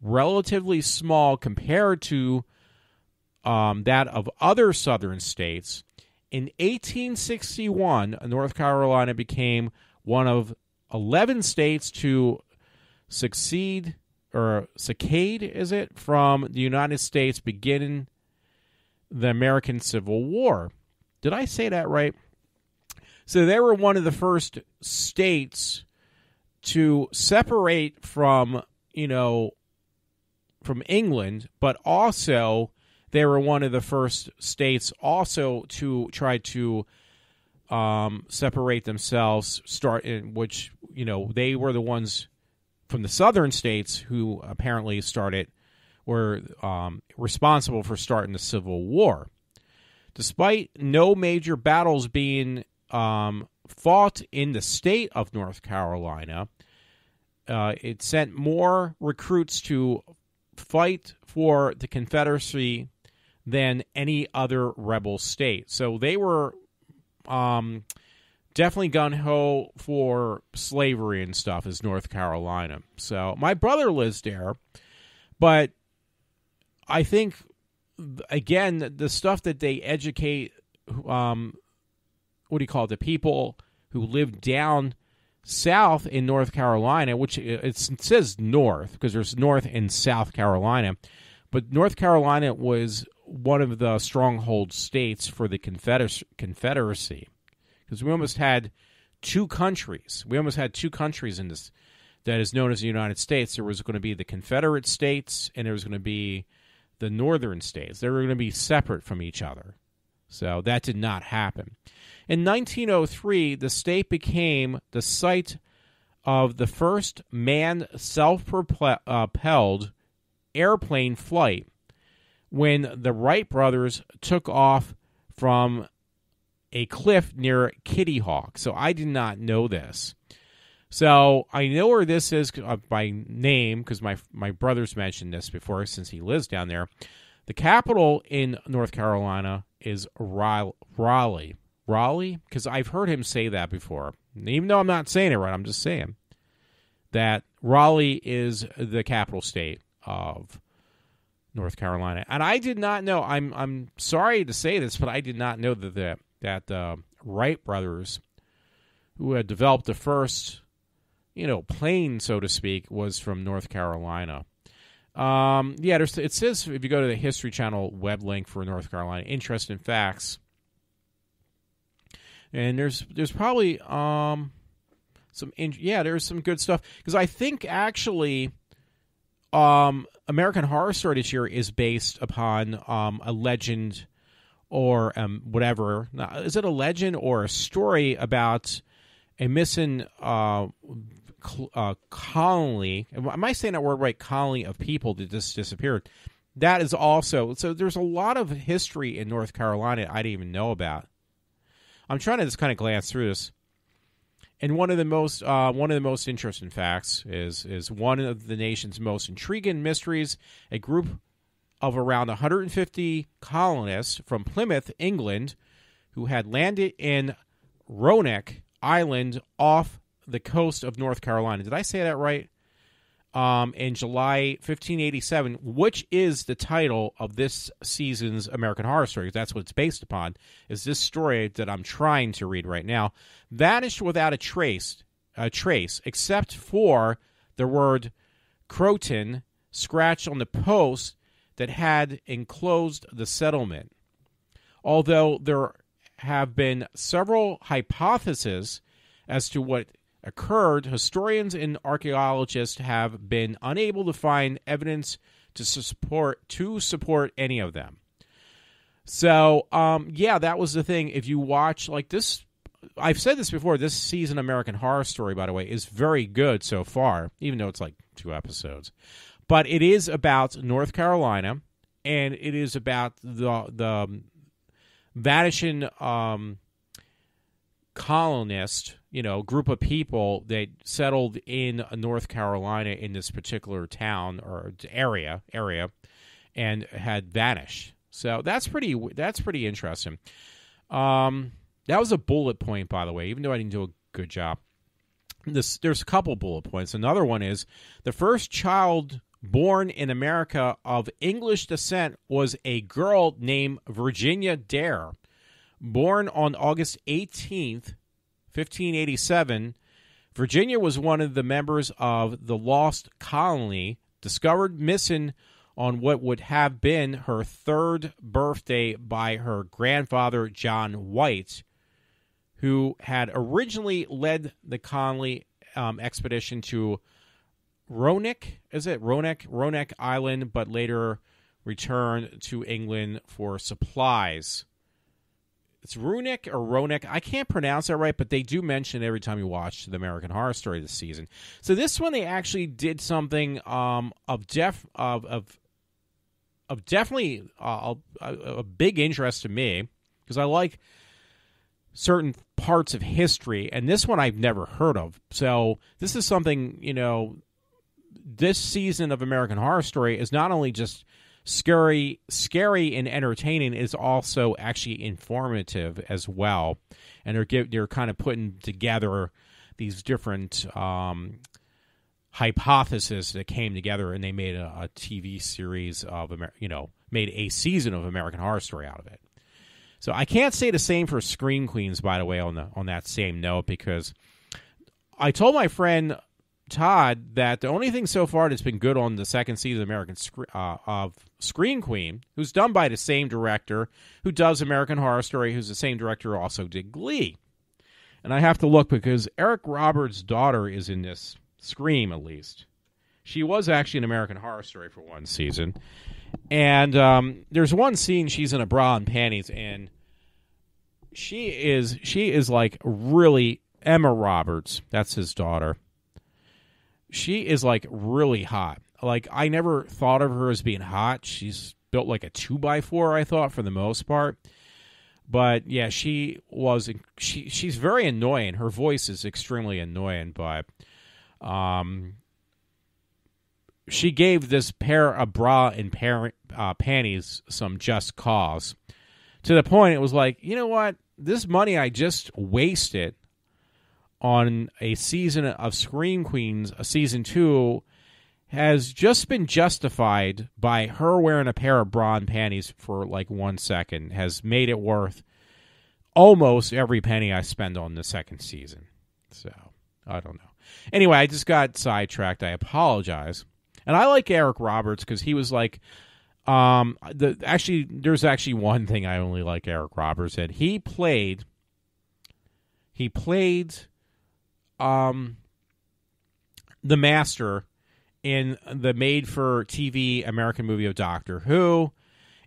relatively small compared to that of other southern states, in 1861, North Carolina became one of 11 states to secede from the United States, beginning the American Civil War. Did I say that right? So they were one of the first states to separate from, from England, but also they were one of the first states also to try to separate themselves, which, they were the ones from the southern states who apparently were responsible for starting the Civil War. Despite no major battles being fought in the state of North Carolina, it sent more recruits to fight for the Confederacy than any other rebel state. So they were definitely gung-ho for slavery and stuff as North Carolina. So my brother lives there, but I think, again, the stuff that they educate, the people who live down south in North Carolina, which it says north because there's North and South Carolina, but North Carolina was one of the stronghold states for the Confederacy, because we almost had two countries. We almost had two countries in this that is known as the United States. There was going to be the Confederate States, and there was going to be the Northern States. They were going to be separate from each other. So that did not happen. In 1903, the state became the site of the first manned self-propelled airplane flight when the Wright brothers took off from a cliff near Kitty Hawk. So I did not know this. So I know where this is by name because my brother's mentioned this before since he lives down there. The capital in North Carolina is Raleigh. Raleigh? Because I've heard him say that before. Even though I'm not saying it right, I'm just saying that Raleigh is the capital state of North Carolina. And I did not know, I'm sorry to say this, but I did not know that the Wright brothers, who had developed the first, plane, so to speak, was from North Carolina. It says, if you go to the History Channel web link for North Carolina, interesting facts. And there's probably there's some good stuff. Because I think, actually, American Horror Story this year is based upon a legend or whatever. Now, is it a legend or a story about a missing colony? Am I saying that word right? Colony of people that just disappeared. That is also, so there's a lot of history in North Carolina I didn't even know about. I'm trying to just kind of glance through this. And one of the most interesting facts is one of the nation's most intriguing mysteries. A group of around 150 colonists from Plymouth, England, who had landed in Roanoke Island off the coast of North Carolina. Did I say that right? In July 1587, which is the title of this season's American Horror Story. That's what it's based upon, is this story that I'm trying to read right now. Vanished without a trace, except for the word Croton scratched on the post that had enclosed the settlement. Although there have been several hypotheses as to what occurred, historians and archaeologists have been unable to find evidence to support any of them. So, that was the thing. If you watch like this, I've said this before, this season American Horror Story, by the way, is very good so far, even though it's like 2 episodes. But it is about North Carolina, and it is about the vanishing colonist, group of people that settled in North Carolina in this particular town or area, and had vanished. So that's pretty interesting. That was a bullet point, by the way, even though I didn't do a good job. There's a couple bullet points. Another one is the first child born in America of English descent was a girl named Virginia Dare. Born on August 18th, 1587, Virginia was one of the members of the Lost Colony, discovered missing on what would have been her third birthday by her grandfather, John White, who had originally led the Conley expedition to Roanoke Island, but later returned to England for supplies. It's Roanoke or Roanoke. I can't pronounce that right, but they do mention it every time you watch the American Horror Story this season. So this one, they actually did something of definitely a big interest to me, because I like certain parts of history, and this one I've never heard of. So this is something, this season of American Horror Story is not only just scary and entertaining, is also actually informative as well. And they're kind of putting together these different hypotheses that came together, and they made a TV series of made a season of American Horror Story out of it. So I can't say the same for Scream Queens, by the way, on that same note, because I told my friend Todd that the only thing so far that's been good on the second season of Scream Queen, who's done by the same director who does American Horror Story, who's the same director who also did Glee. And I have to look, because Eric Roberts' daughter is in this Scream, at least. She was actually in American Horror Story for one season. And there's one scene she's in a bra and panties, and she is like really Emma Roberts. That's his daughter. She is like really hot. Like, I never thought of her as being hot. She's built like a 2x4, I thought, for the most part. But yeah, she's very annoying. Her voice is extremely annoying, but she gave this pair of bra and panties some just cause. To the point it was like, you know what? This money I just wasted on a season of Scream Queens, a season 2, has just been justified by her wearing a pair of bra and panties for like 1 second, has made it worth almost every penny I spend on the second season. So, I don't know. Anyway, I just got sidetracked. I apologize. And I like Eric Roberts because he was like, there's actually one thing I only like Eric Roberts in. He played the Master in the made-for-TV American movie of Doctor Who,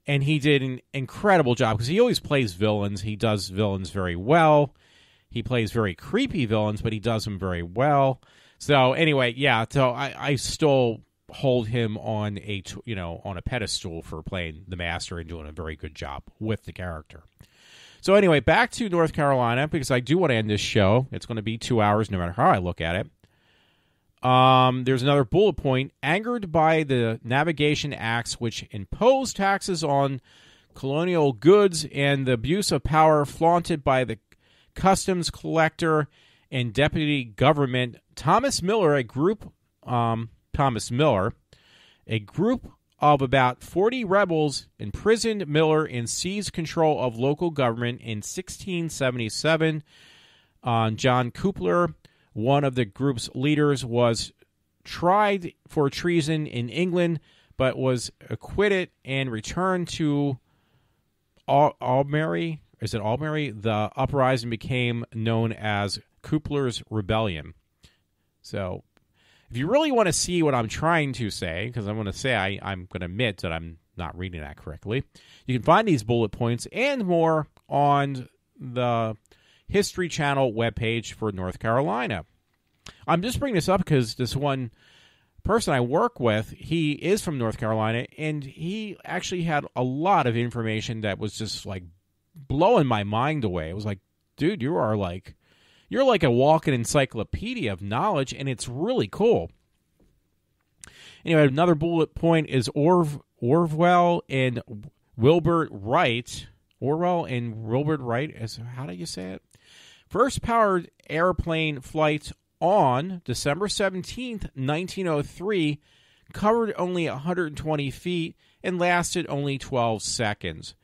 and he did an incredible job because he always plays villains. He does villains very well. He plays very creepy villains, but he does them very well. So anyway, yeah. So I still hold him on a pedestal for playing the Master and doing a very good job with the character. So anyway, back to North Carolina, because I do want to end this show. It's going to be 2 hours no matter how I look at it. There's another bullet point. Angered by the Navigation Acts, which impose taxes on colonial goods and the abuse of power flaunted by the customs collector and deputy government, Thomas Miller, a group of about 40 rebels imprisoned Miller and seized control of local government in 1677. John Coupler, one of the group's leaders, was tried for treason in England, but was acquitted and returned to Albemarle. Is it Albemarle? The uprising became known as Coupler's Rebellion. So, if you really want to see what I'm trying to say, because I'm going to say I'm going to admit that I'm not reading that correctly, you can find these bullet points and more on the History Channel webpage for North Carolina. I'm just bringing this up because this one person I work with, he is from North Carolina, and he actually had a lot of information that was just like blowing my mind away. It was like, dude, you're like a walking encyclopedia of knowledge, and it's really cool. Anyway, another bullet point is Orwell and Wilbur Wright. Orwell and Wilbur Wright, how do you say it? First powered airplane flight on December 17th, 1903, covered only 120 feet and lasted only 12 seconds.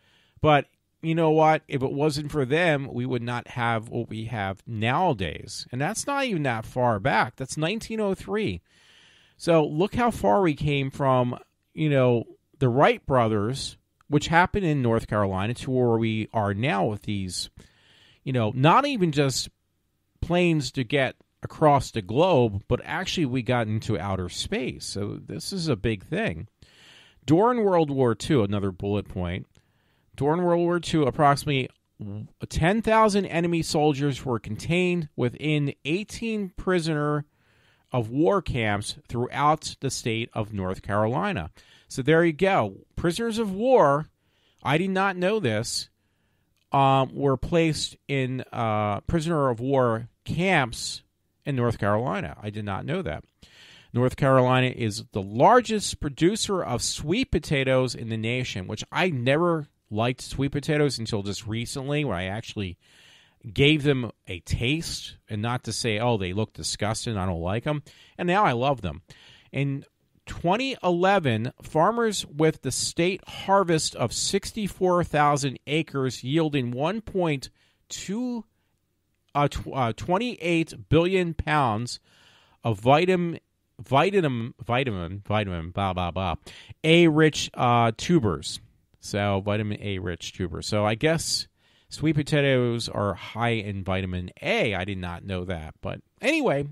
But you know what? If it wasn't for them, we would not have what we have nowadays. And that's not even that far back. That's 1903. So look how far we came from, the Wright brothers, which happened in North Carolina, to where we are now with these, not even just planes to get across the globe, but actually we got into outer space. So this is a big thing. During World War II, another bullet point, during World War II, approximately 10,000 enemy soldiers were contained within 18 prisoner of war camps throughout the state of North Carolina. So there you go. Prisoners of war, I did not know this, were placed in prisoner of war camps in North Carolina. I did not know that. North Carolina is the largest producer of sweet potatoes in the nation, which I never liked sweet potatoes until just recently, when I actually gave them a taste, and not to say, oh, they look disgusting, I don't like them. And now I love them. In 2011, farmers with the state harvest of 64,000 acres yielding 28 billion pounds of vitamin A-rich tubers. So vitamin A-rich tubers. So I guess sweet potatoes are high in vitamin A. I did not know that. But anyway,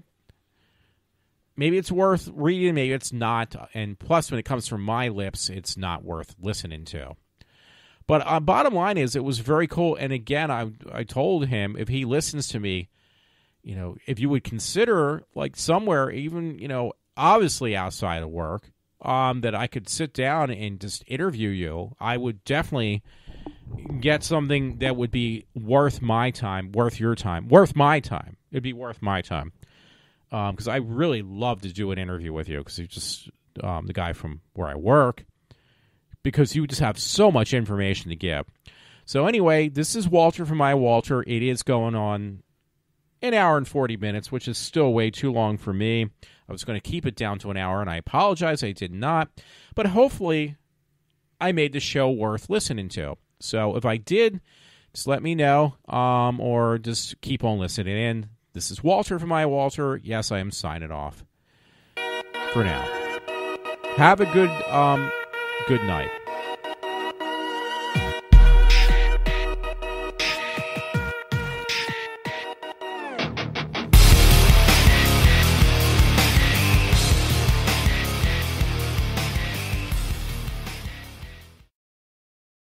maybe it's worth reading, maybe it's not. And plus, when it comes from my lips, it's not worth listening to. But bottom line is, it was very cool. And again, I told him, if he listens to me, if you would consider, like, somewhere, even, obviously outside of work, that I could sit down and just interview you, I would definitely get something that would be worth my time, worth your time, worth my time. It'd be worth my time. Because I really love to do an interview with you, because you're just the guy from where I work, because you just have so much information to give. So anyway, this is Walter from iWalter. It is going on an hour and 40 minutes, which is still way too long for me. I was going to keep it down to an hour, and I apologize, I did not. But hopefully, I made the show worth listening to. So if I did, just let me know, or just keep on listening in. This is Walter from iWalter. Yes, I am signing off for now. Have a good night.